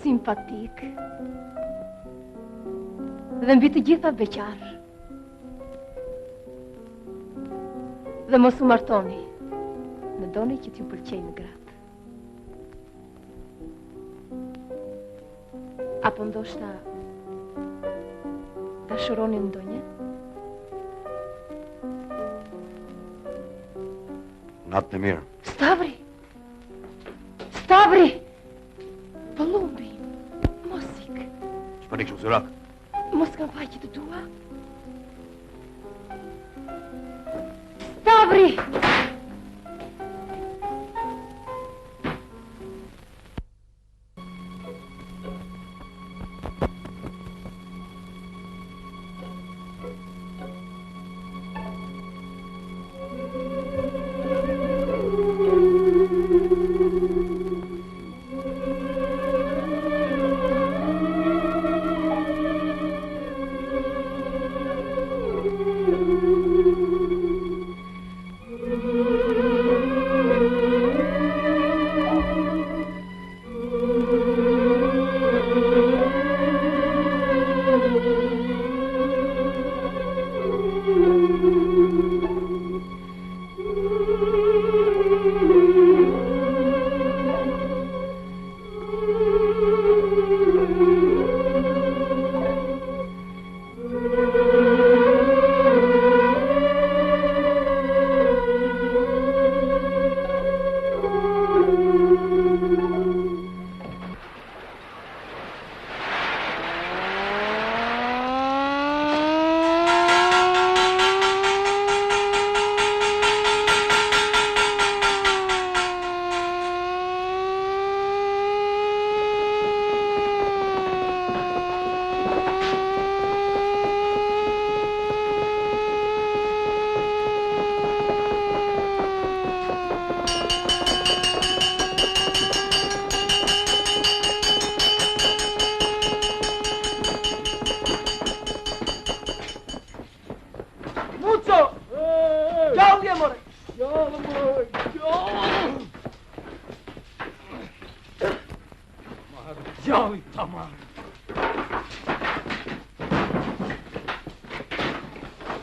Simpatik. Dhe mbi të gjitha beqar. Dhe mos u martoni. Në doni që t'ju pëlqejnë gratë. Apo ndoshta dashuroni ndonjë? Natë në mirë. Stavri! Stavri! Pëllumbi! Mos ik! Që për ikshëm Zurak? Mos kam faqe të dua? Stavri!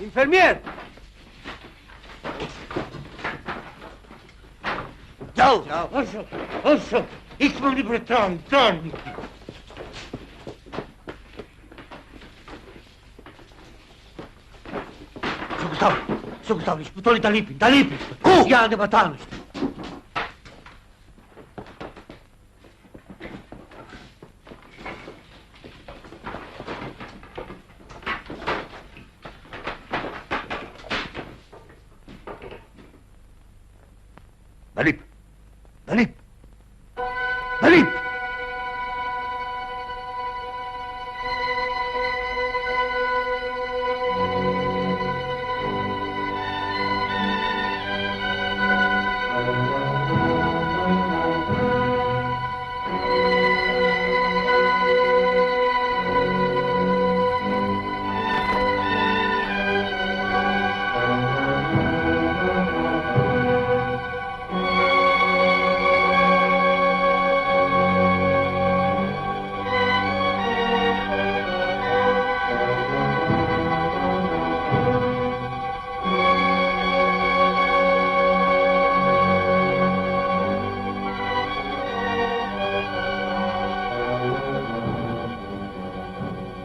Infermier! Ciao! Ciao! Osso! Ik moet niet betalen, dan! Zo Gustavo, ich betone da Lipi! Ja, ne Batanos! Dalip! Dalip! Dalip!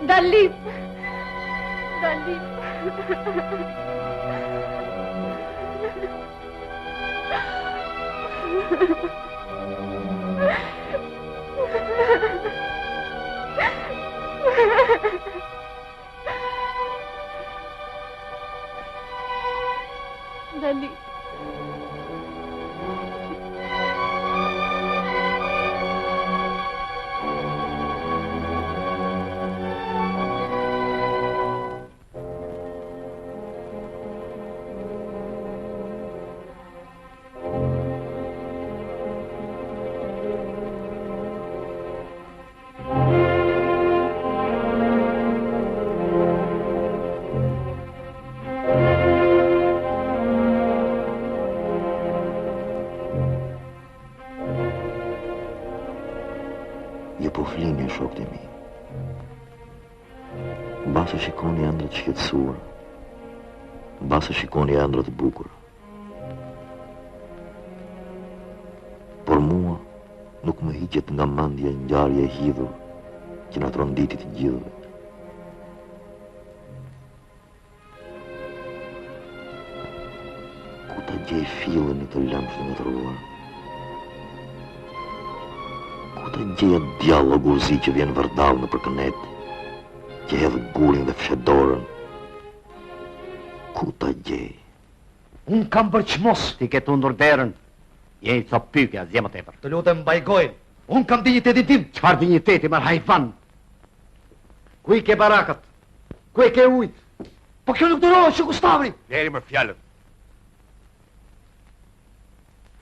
Dalip! Dalip! Je po flimin shokët e mi. Mbase shikoni ëndrat shqetësuar. Mbase shikoni ëndrat të bukur. Por mua nuk më hiqet nga mendja ngjarja e hidhur që na tronditi të gjithëve. Ku ta gjej fillin e të lamshit nga truar? Ku ta gjej atë djallë o gurzi që vjen vërdall në përkënet, që hedhë gurin dhe fshet dorën? Ku ta gjej? Unë kam bërqmos ti ke tundur derën. Je i cop pyke, zje më tepër. Të lutem mbaj gojën. Unë kam dignitetin tim. Çfarë digniteti, mar hajvan? Ku i ke barakat? Ku i ke ujt? Po kjo nuk durohet që Gustavri. Deri më fjalën.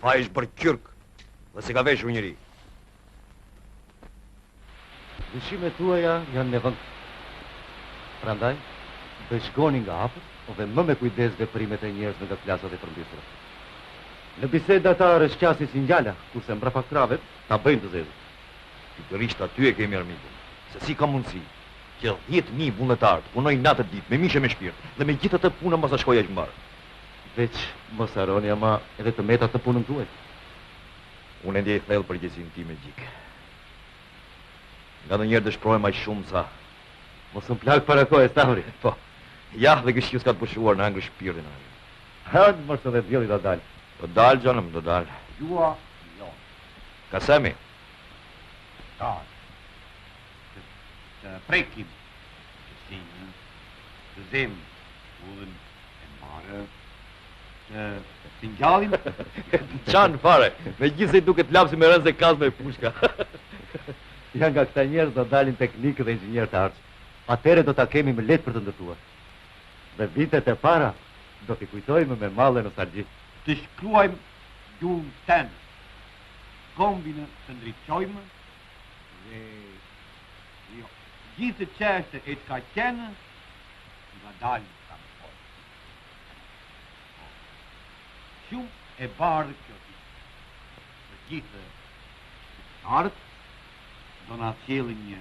Fa ish bërë kyrk dhe se ka veshur njëri. Dyshimet tuaja janë në vend. Prandaj, beshgoni nga hapët dhe më me kujdes veprimet e njerëzve nga klasat e përmbysura. Në biseda ta rëshqasi si njala, kurse mbrapa kravet, ta bëjnë të zezë. Pikërisht aty e kemi armikun. Se si ka mundësi që 10.000 vullnetarë të punojnë natë ditë me mishe me shpirt dhe me gjithë atë punë mos a shkojë aq mbar. Veç mos harroni ama edhe të metat të punën tuaj. Unë e ndjej thellë përgjegjësinë time gjik. Nga ndonjëherë dëshpëroj më shumë sa. Mos më plak para kohë, Stavri. Po. Ja dhe kështu s'ka të pushuar në angër shpirtin. Ha, mos edhe vjelli do dal. Do dal, gjanëm, do dal. Jua, jo. Kasemi? Dal. Të prekim, të sinjë, të zem, udhën e marë, të sinjallim. Qanë fare, me gjithë se duket lapsi me rënze kaz me pushka. Ja nga këta njerëz do dalin teknikë dhe inxhinier të arç. Atëre do ta kemi më lehtë për të ndërtuar. Dhe vitet e para do t'i kujtojmë me mallë nostalgji. Të shkruajmë gjuhën tenë, kombinë të ndriqojmë dhe jo, gjithë çështje e të ka qenë nga dalë ka më forë. Shumë e bardhë kjo ditë. Për gjithë shqiptarët do na sjellin një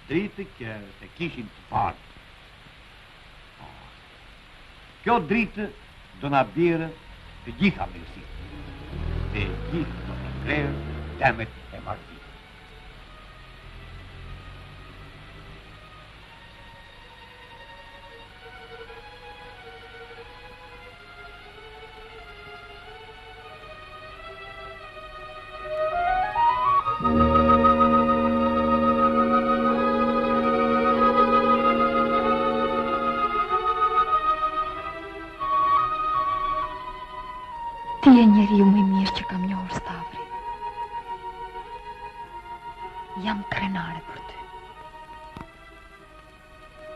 dritë që të kishim të parë. Kjo dritë do na bjerë të gjitha mirësitë, dhe gjithë do të krejë temet e marrëdhënies. Ti je njeriu më i mirë që kam njohur, Stavri. Jam krenare për ty.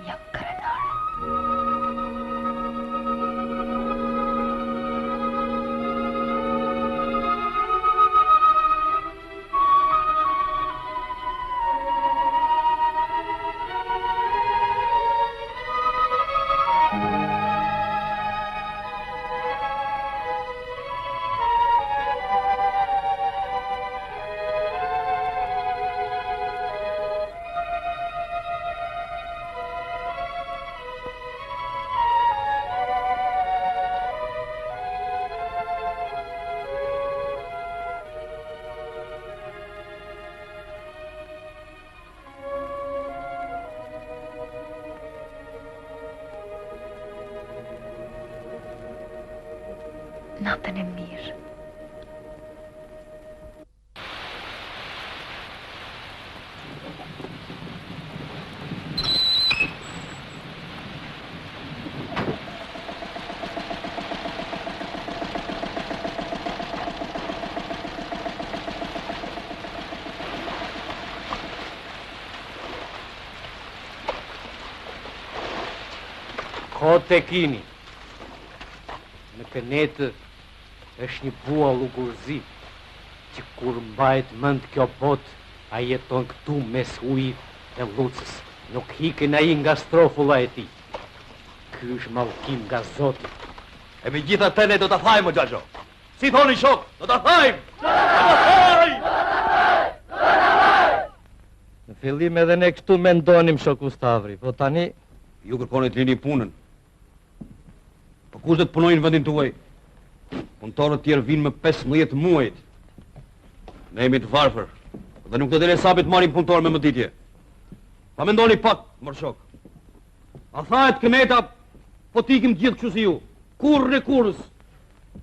Jam krenare. Natën e mirë. Kote kini. Në kënetë është një bua lugurzi, që kur mbajt mënd kjo bot, a jeton këtu mes ujit e lucës, nuk hiken ai nga strofulla e tij. Ky është mallkim nga Zoti. E me gjitha të ne do të thajmë, Gjaxho. Si thoni shok, do të thajmë! Në fillim edhe ne kështu mendonim, shoku Stavri, po tani... Ju kërkoni të lini punën. Po kush do të punojnë në vendin tuaj? Punëtorët tjerë vinë me 15 muajt. Ne jemi të varfër, dhe nuk do të sabit marrim punëtor me mëditje. Pa mendoni pak, mër shok. A thahet këneta, po t'ikim gjithë kështu si ju. Kurrë e kurrës.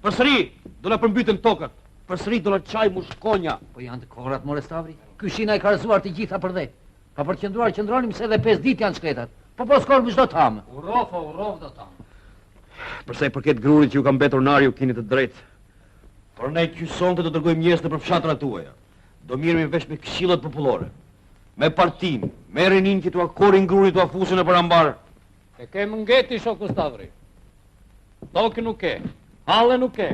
Përsëri, do na përmbyten tokat. Përsëri do na çaj mushkonja. Po janë të kohrat, more Stavri. Ky shina i ka rëzuar të gjitha për dhe. Ka përqendruar qëndronim se edhe 5 ditë janë shkretat. Po s'kormë çdo tamë. Urrov do tamë. Përsa i përket grurit që ju ka mbetur nari, ju keni të drejtë. Por ne qysonte do të dërgojmë njerëz nëpër fshatrat tuaja. Do mirëmi veç me këshillat popullore. Me partinë, me rinin që t'u akorin grurit t'u afusin në parambar. E ke mëngeti, shoku Stavri. Tokë nuk ke, halle nuk ke.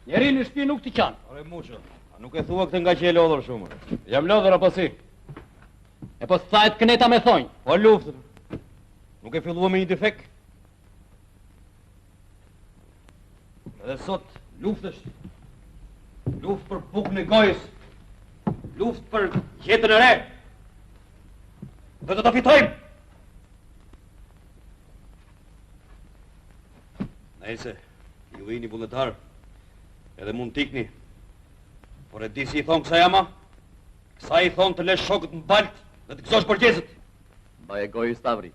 Njeri në shtëpi nuk t'i qanë. Ore Muço, a nuk e thua këtë nga që e lodhur shumë? Jam lodhur apo si? E po s'thajt këneta me thonjë. Po luftën. Nuk e fillua me një defekt? Edhe sot luftësh. Luftë për bukën e gojës. Luftë për jetën e re. Dhe do të fitojmë. Nëse, ju jeni vullnetar, edhe mund t'ikni. Por e di si i thonë kësa jama? Kësa i thonë të lesh shokët në baltë dhe të gëzosh borgjezët. Baje gojë, Stavri.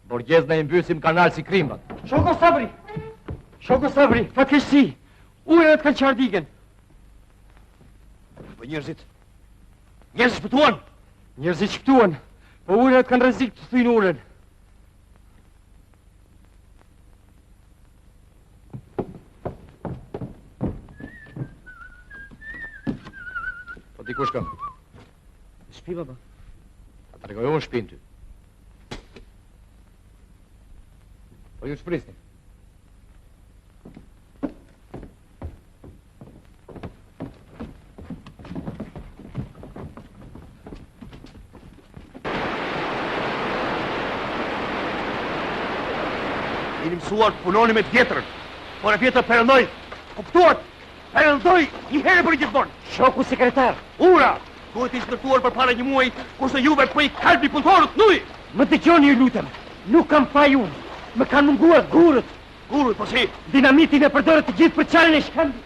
Borgjez në imbysim kanal si krimbat. Shoko Stavri! Shoko Stavri, fatkeqësi! Ujërat kanë qarë digën. Po njerëzit shpëtuan! Njerëzit shpëtuan, po ujërat kanë rrezik të thujnë urën. Po ti ku shkon? Në shtëpi, baba. A të regoj unë shpinë ty. Po ju shprisni. Jeni mësuar të punoni me tjetrën, por e tjetër perëndoj. Kuptuat? Perëndoj një herë për gjithmonë. Shoku sekretar. Ura! Duhet i ndërtuar përpara një muaji, kurse juve po I kalbi punëtorët nuj. Më dëgjoni ju lutem. Nuk kam faj unë. Më kanë munguar gurët. Gurët, po si? Dinamitin e përdorët të gjithë për qalën e shkëndi.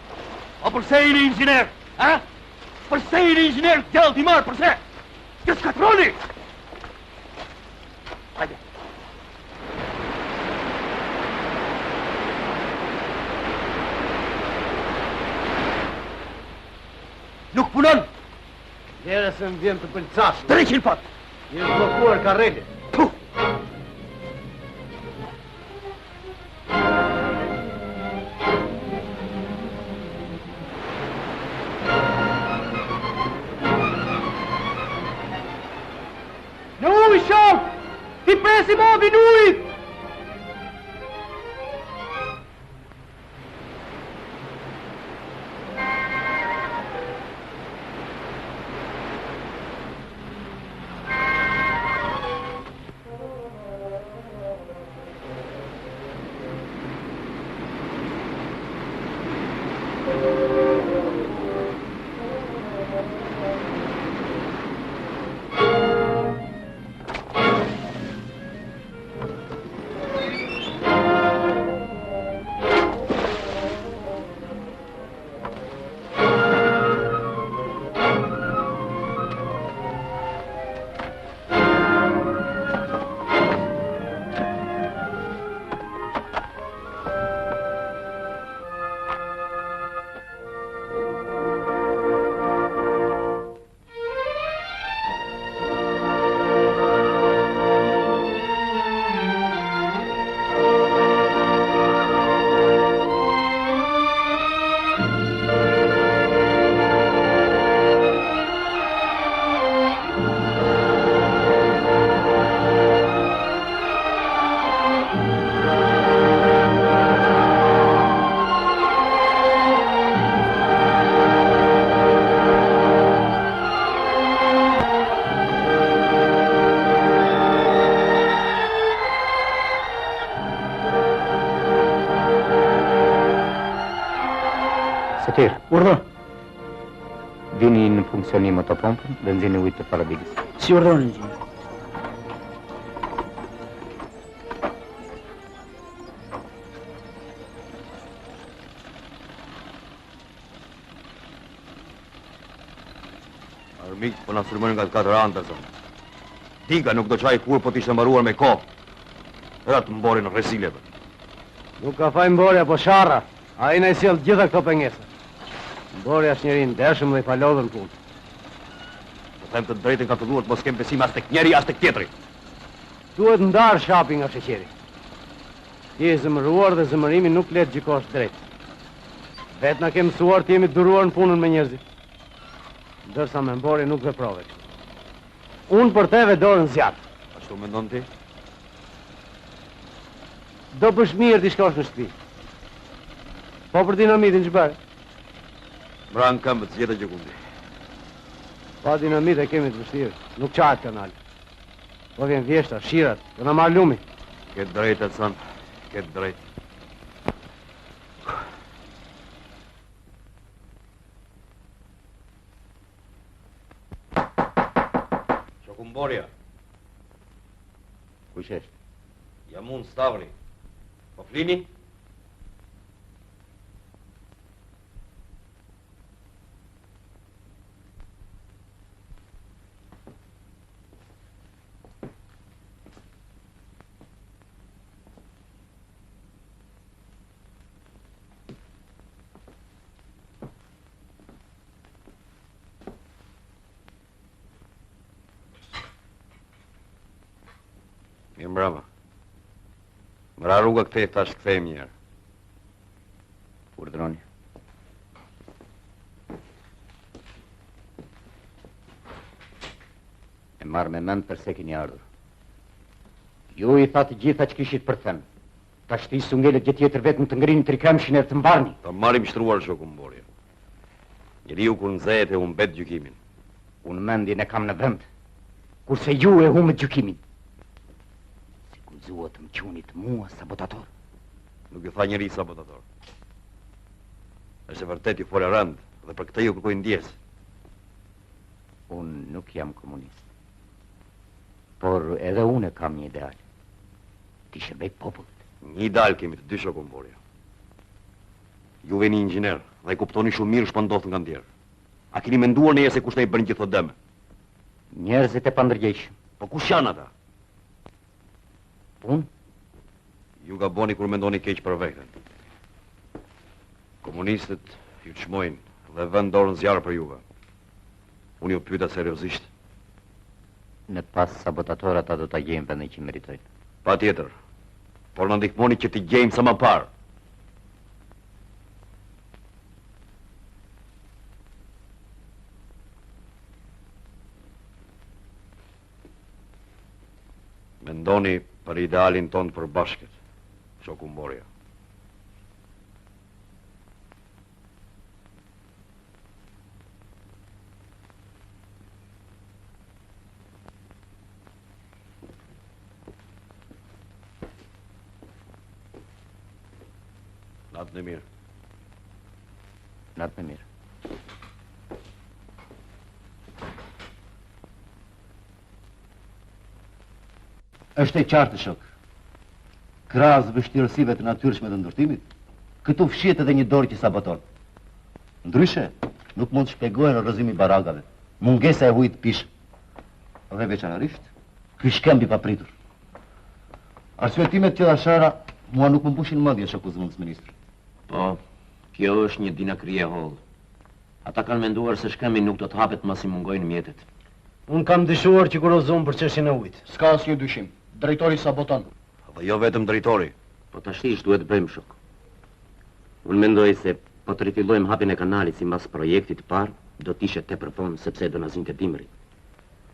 A përse I një inxhinier? Ha? Përse I një inxhinier gjallë t'i marë, përse? Që skatroni? Hajde. Nuk punon! Dere se më vjen të pëlcash. 300 pat! Jesh blokuar karrele. Puh! Në uj, shok! Ti presi mobin ujt! Urdhë. Vini në funksionim motopompën dhe nxjini ujë të paradigës. Si urdhoni, inxhinier. Armik po na sulmojnë nga të katër anë, zonë. Diga nuk do çaj kur po t'ishte mbaruar me kohë. Era të mborin në rrezileve. Nuk ka faj mborja, po sharra. Ai na I sjell gjitha këto pengesa. Mborja është njeri ndershëm dhe I falodhën punë. Po them të drejtën ka të duhet mos kem besim as tek njeri as tek tjetri. Duhet ndar shapi nga sheqeri. Ti je zemëruar dhe zemërimi nuk le të gjikosh drejt. Vetë na ke mësuar të jemi të duruar në punën me njerëzit. Ndërsa me mborje nuk veprove kështu. Unë për teve dorën zjarr. Ashtu mendon ti? Do bësh mirë t'i shkosh në shtëpi. Po për dinamitin ç'bëre? Mbran këmbët zgjedhë gjekundi. Pa dinamit e kemi të vështirë. Nuk qahet kanal. Po vjen vjeshta, shirat, do na marr lumi. Ke drejtë, son. Ke drejtë. Shokumborja. Kush është? Jam unë Stavri. Po flini? Mbrava. Mra rruga këtej tash kthejmë njerë. Urdhroni. E marrë me mend përse keni ardhur. Ju I tha të gjitha që kishit për thënë. Tash ti sungelet gjë tjetër vetëm të ngrini trikamshin e të mbarni. Ta marrim shtruar Shokumborja. Njeriu kur nxehet e humbet gjykimin. Unë mendjen e kam në vend. Kurse ju e humbët gjykimin. Zuat më qunit mua sabotator. Nuk I tha njeri sabotator. Është vërtet I folë rënd dhe për këtë ju kërkoj ndjes. Unë nuk jam komunist. Por edhe unë kam një ideal. Ti shërbej popullit. Një ideal kemi të dy shokun Borja. Juve një inxhinier dhe kuptoni shumë mirë ç'po ndodh nga ndjerë. A keni menduar ndonjëherë se kush na i bën gjithë këto dëme? Njerëzit e pandërgjeshëm. Po kush janë ata? Unë? Ju gaboni kur mendoni keq për veten. Komunistët ju çmojnë dhe vënë dorën zjarr për juve. Unë ju pyeta seriozisht. Në pas sabotatorë ata do ta gjejnë vendin që meritojnë. Patjetër. Por na ndihmoni që t'i gjejmë sa më parë. Mendoni për idealin ton të përbashkët, shoku Borja. Natën e mirë. Natën e mirë. Është e qartë, shok. Krahas vështirësive të natyrshme të ndërtimit, këtu fshihet edhe një dorë që saboton. Ndryshe, nuk mund të shpjegohen rrëzimi i barakave, mungesa e ujit të pishëm. Dhe veçanërisht, ky shkëmb i papritur. Arsyetimet që dashara mua nuk më mbushin mendjen, shoku zëvendës ministër. Po, kjo është një dinakri e hollë. Ata kanë menduar se shkëmbi nuk do të hapet mbasi mungojnë mjetet. Unë kam dyshuar që kur o zonë për çështjen e ujit. S'ka asnjë dyshim. Drejtori saboton. Dhe jo vetëm drejtori. Po tash duhet të bëjmë shok. Unë mendoj se po të rifillojmë hapjen e kanalit sipas projektit të parë, do të ishte tepër vonë sepse do na zinte dimri.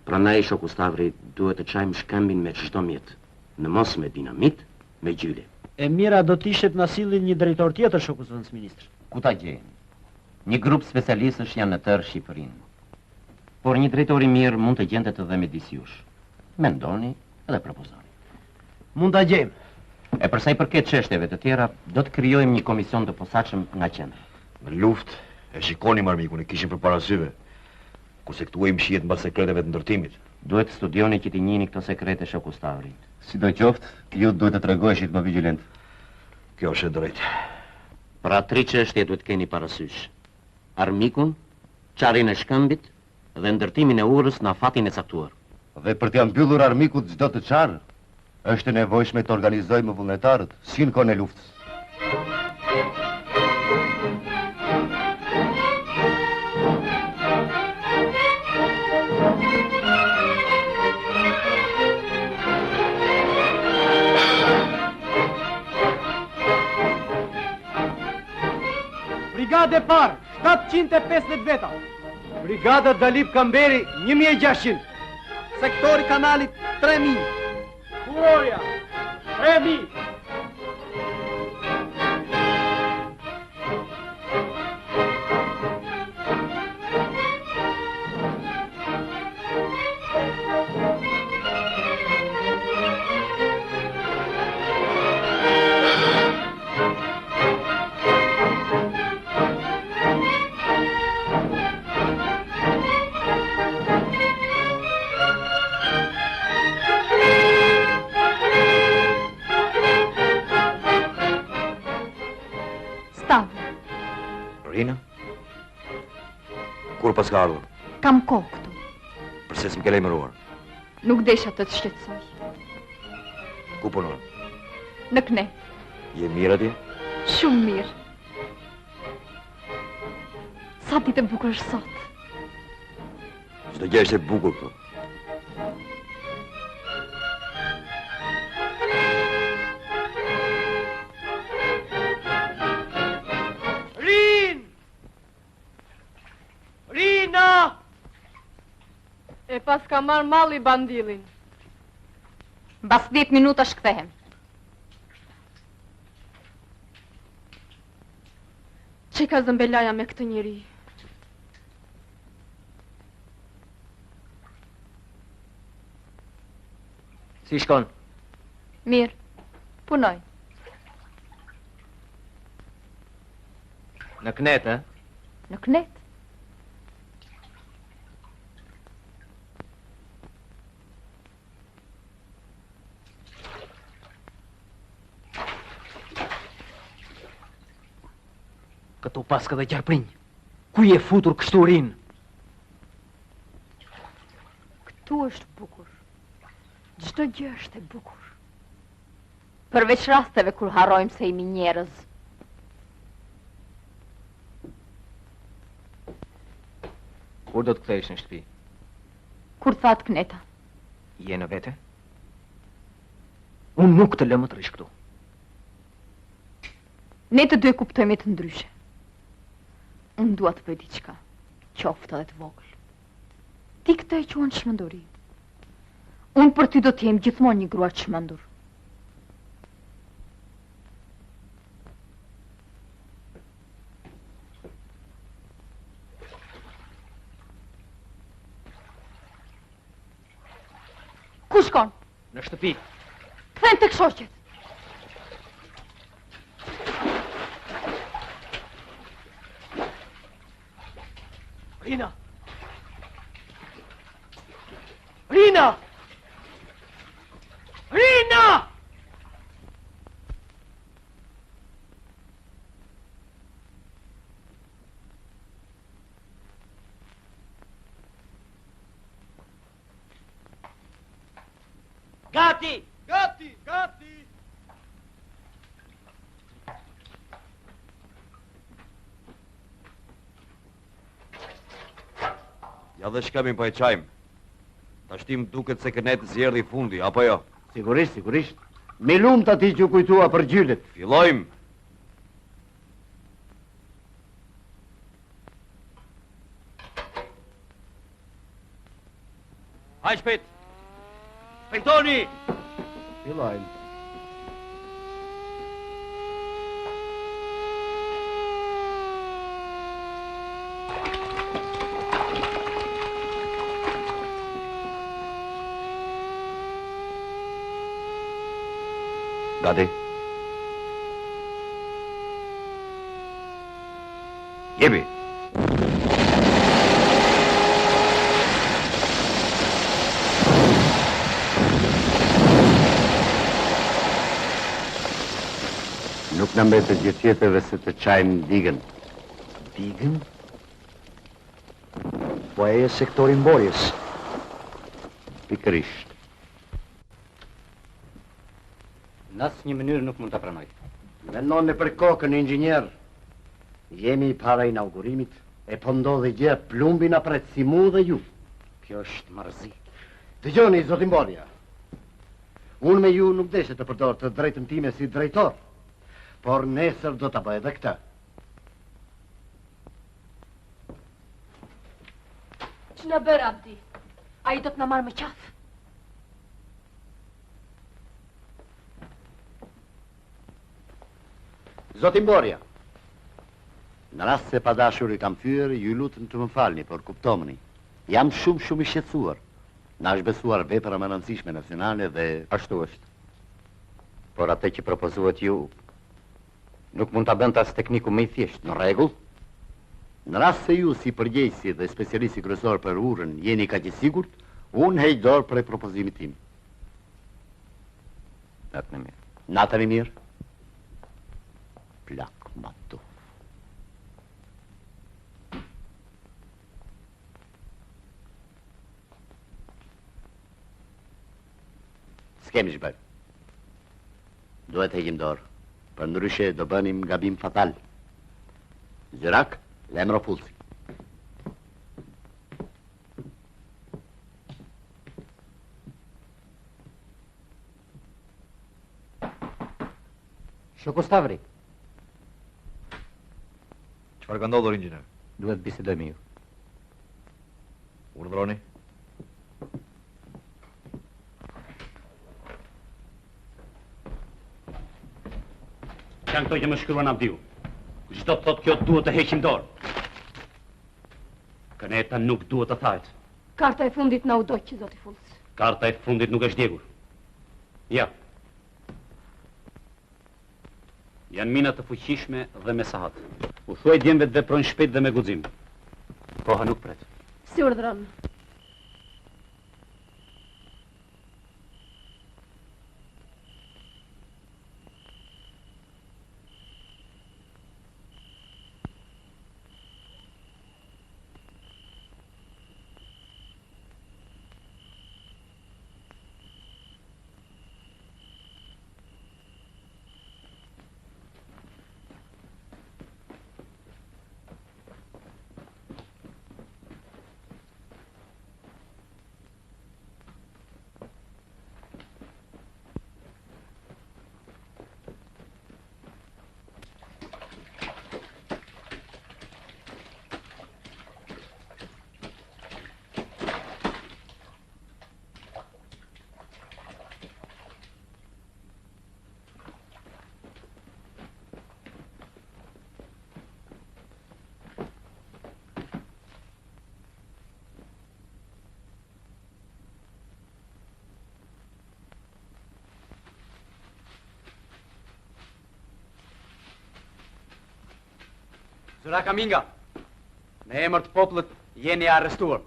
Prandaj shoku Stavri duhet të çajmë shkëmbin me çdo mjet. Në mos me dinamit, me gjyle. E mira do të ishte të na sillin një drejtor tjetër, shoku zëvendës ministër. Ku ta gjejmë? Një grup specialistësh janë në tërë Shqipërinë. Por një drejtori mirë mund të gjendet edhe midis jush. Mendoni edhe propozoni. Mund ta gjejmë. E përsa i përket çështjeve të tjera, do të krijojmë një komision të posaçëm nga qendra. Në luftë e shikonim armikun, e kishim përpara syve. Kurse këtu e mshihet mbas sekreteve të ndërtimit. Duhet të studioni që t'i njihni këto sekrete shoku Stavri. Sidoqoftë, ju duhet të tregojeshit më vigjilent. Kjo është e drejtë. Pra 3 çështje duhet keni parasysh. Armikun, çarrin e shkëmbit dhe ndërtimin e urrës në afatin e caktuar. Dhe për t'ia mbyllur armikut çdo të çarr, është e nevojshme të organizojmë vullnetarët si në kohën e luftës. Brigade e parë, 750 veta. Brigada Dalip Kamberi, 1600. Sektori kanalit, 3000. Gloria, 3000. Rina? Kur pas ka ardhur? Kam kohë këtu. Përse s'm ke lajmëruar? Nuk desha të të shqetësoj. Ku punon? Në Knet. Je mirë atje? Shumë mirë. Sa ditë e bukur është sot. Çdo gjë është e bukur këtu. Rina! E pas ka marrë malli bandilin. Mbas 10 minuta shkthehem. Që ka zëmbelaja me këtë njeri? Si shkon? Mirë, punoj. Në Knet, e? Në Knet? Këtu paska dhe qarprinj. Ku je futur kështu rinë? Këtu është bukur. Çdo gjë është e bukur. Përveç rasteve kur harrojmë se jemi njerëz. Kur do të kthehesh në shtëpi? Kur thatë Kneta? Je në vete? Unë nuk të lë më të rish këtu. Ne të dy kuptojmë të ndryshe. Unë dua të bëj diçka, qoftë edhe të vogël. Ti këtë e quan çmenduri. Unë për ty do të jem gjithmonë një grua të çmendur. Ku shkon? Në shtëpi. Kthen tek shoqet. Rina! Rina! Rina! Gati! Gati! Gati! Ja dhe shkemi pa e qajmë. Ta shtim duket se kënet zjerë i fundi, apo jo? Sigurisht, sigurisht. Me lumë të ati që u kujtua për gjyllet. Filojmë. Haj shpejt! Shpejtoni! Filojmë. Gati. Jebi. Nuk në mbetet gjë tjetër se të qajmë digën. Digën? Po e sektori mborjes. Pikërisht. Në asë një mënyrë nuk mund të pranoj. Mendon me për kokën, inxhinier. Jemi para inaugurimit, e po ndodhe gjë plumbi na pret si mu dhe ju. Kjo është marrëzi. Dëgjoni, zotin Borja. Unë me ju nuk deshe të përdor të drejtën time si drejtor, por nesër do të bëj edhe këtë. Që në bërë, Abdi? A i do të në marrë më qafë? Zotin Borja, në rast se pa dashur i kam fyer, ju lutem të më falni, por kuptomeni. Jam shumë i shqetësuar. Na është besuar vepra më rëndësishme nacionale dhe... Ashtu është. Por atë që propozuat ju, nuk mund të bënd as tekniku me i thjesht. Në rregull. Në rast se ju si përgjegjësi dhe specialisti kryesor për urën jeni kaq i sigurt, unë heq dorë për propozimit tim. Natën e mirë. Natën e mirë. Plak matu. S'kemi shbër. Duhet heqim dorë. Për ndryshe do bënim gabim fatal. Zyrak, lemro pulsi. Shoku Stavri. Çfarë ka ndodhur, inxhinier? Duhet bisedoj me ju. Urdhroni. Janë këto që më shkruan Abdiu. Çdo të thotë kjo duhet të heqim dorë. Këneta nuk duhet të thahet. Karta e fundit na u doqë, zoti Fulc. Karta e fundit nuk është djegur. Ja. Janë mina të fuqishme dhe me sahat. U thuaj djemve të veprojnë shpejt dhe me guxim. Koha nuk pret. Si urdhron. Zëra Kaminga, me emër të popullit jeni arrestuar.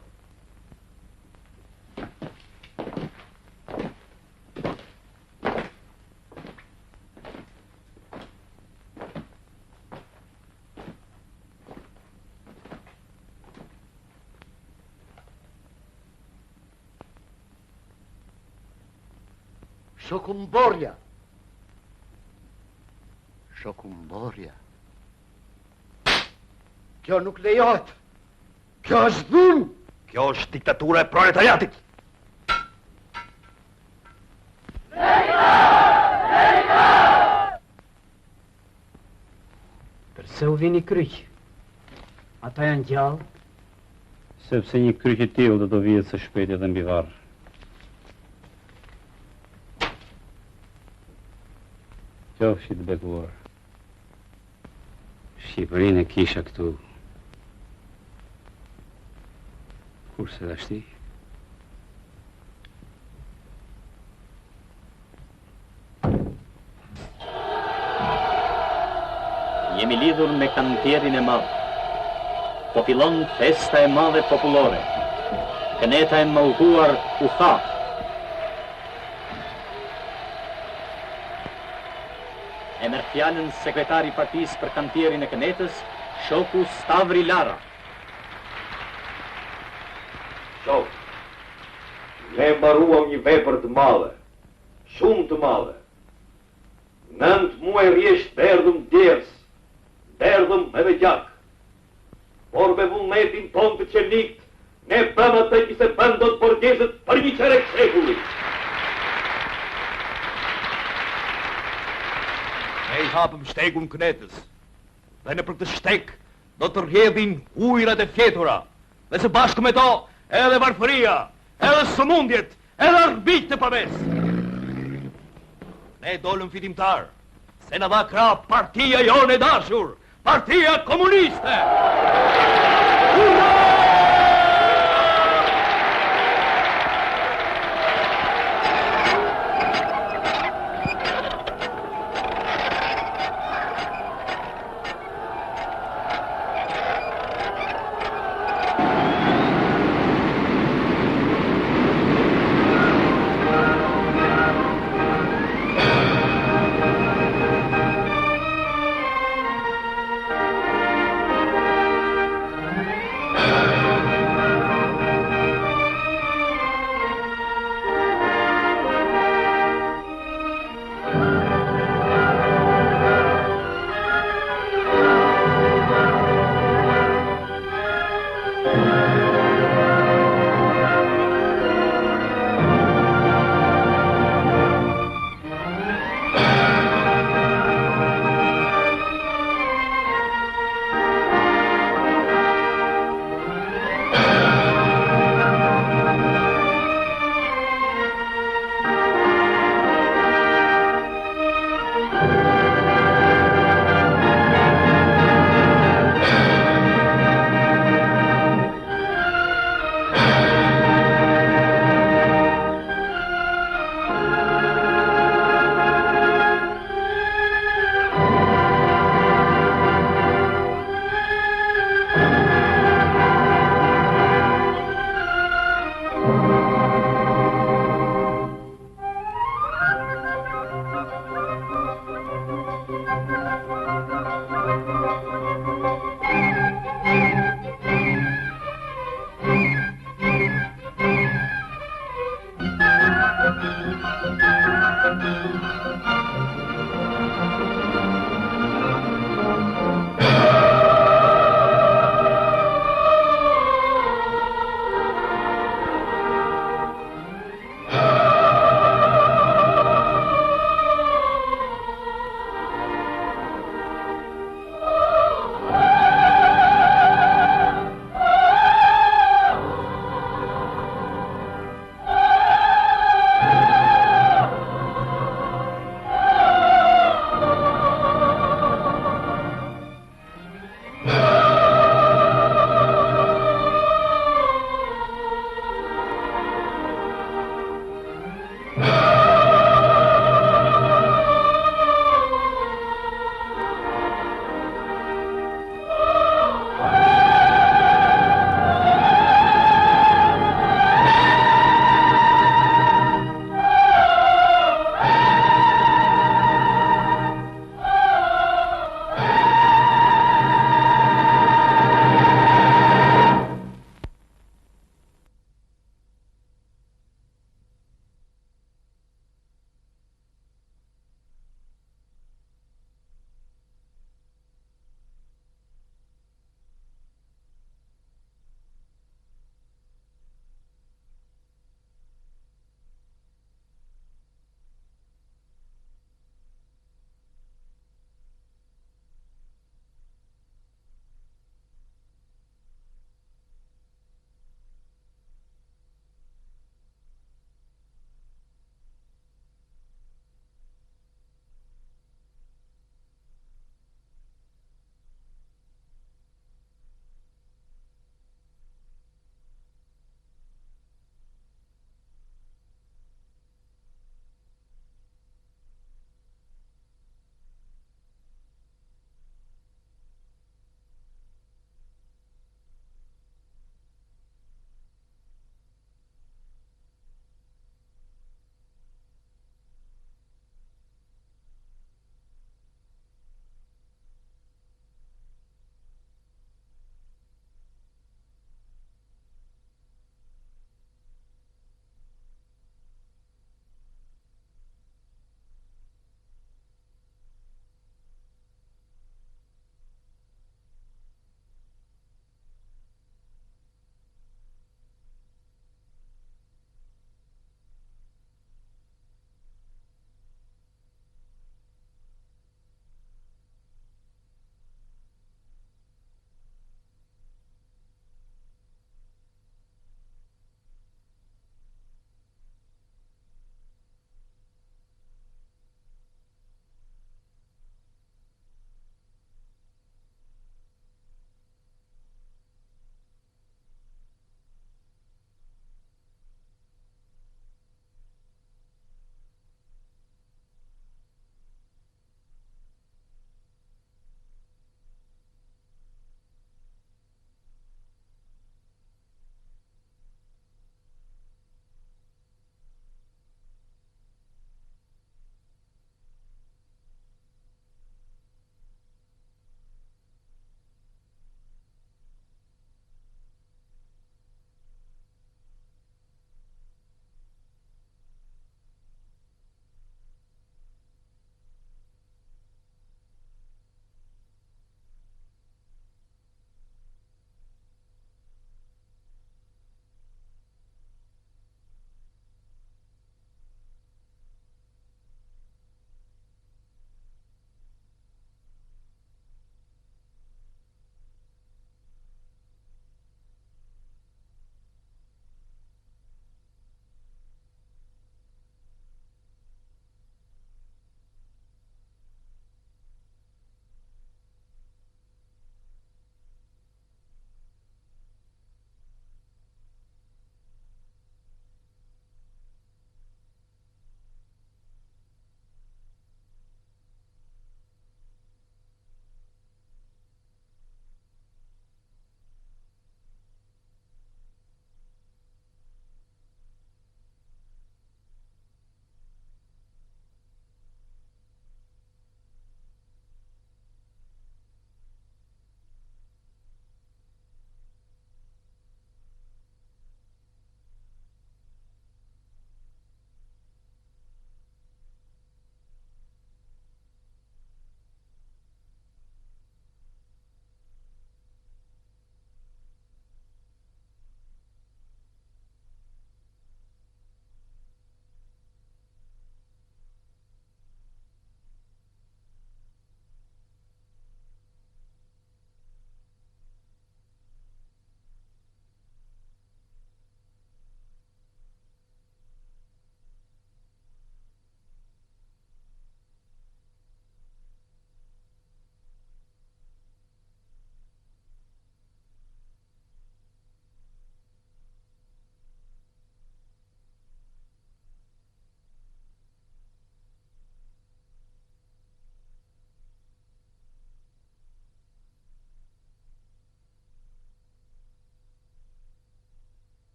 Shokumborja. Shokumborja. Kjo nuk lejohet. Kjo është dhunë. Kjo është diktatura e proletariatit. Përse u vini kryq? Ata janë gjallë? Sepse një kryq i tillë do të vihet së shpejti edhe mbi varr. Qofshi të bekuar. Shqipërinë e kisha këtu. Kurse dhe shti? Jemi lidhur me kantierin e madh. Po fillon festa e madhe popullore. Këneta e mallkuar u tha. E merr fjalën sekretari i partisë për kantierin e kënetës, shoku Stavri Lara. Shok, ne mbaruam një vepër të madhe, shumë të madhe. 9 muaj rjesht derdhëm djers, derdhëm edhe gjak. Por me vullnetin ton të qenikt, ne bëm atë që se bën dot borgjezët për një qerek shekulli. Ne I hapëm shtekun kënetës, dhe në për këtë shtek do të rrjedhin ujrat e fjetura, dhe së bashku me to edhe varfëria, edhe sëmundjet, edhe arbiq të paves. Ne dolëm fitimtar, se në dha krah partia jonë e dashur, partia komuniste!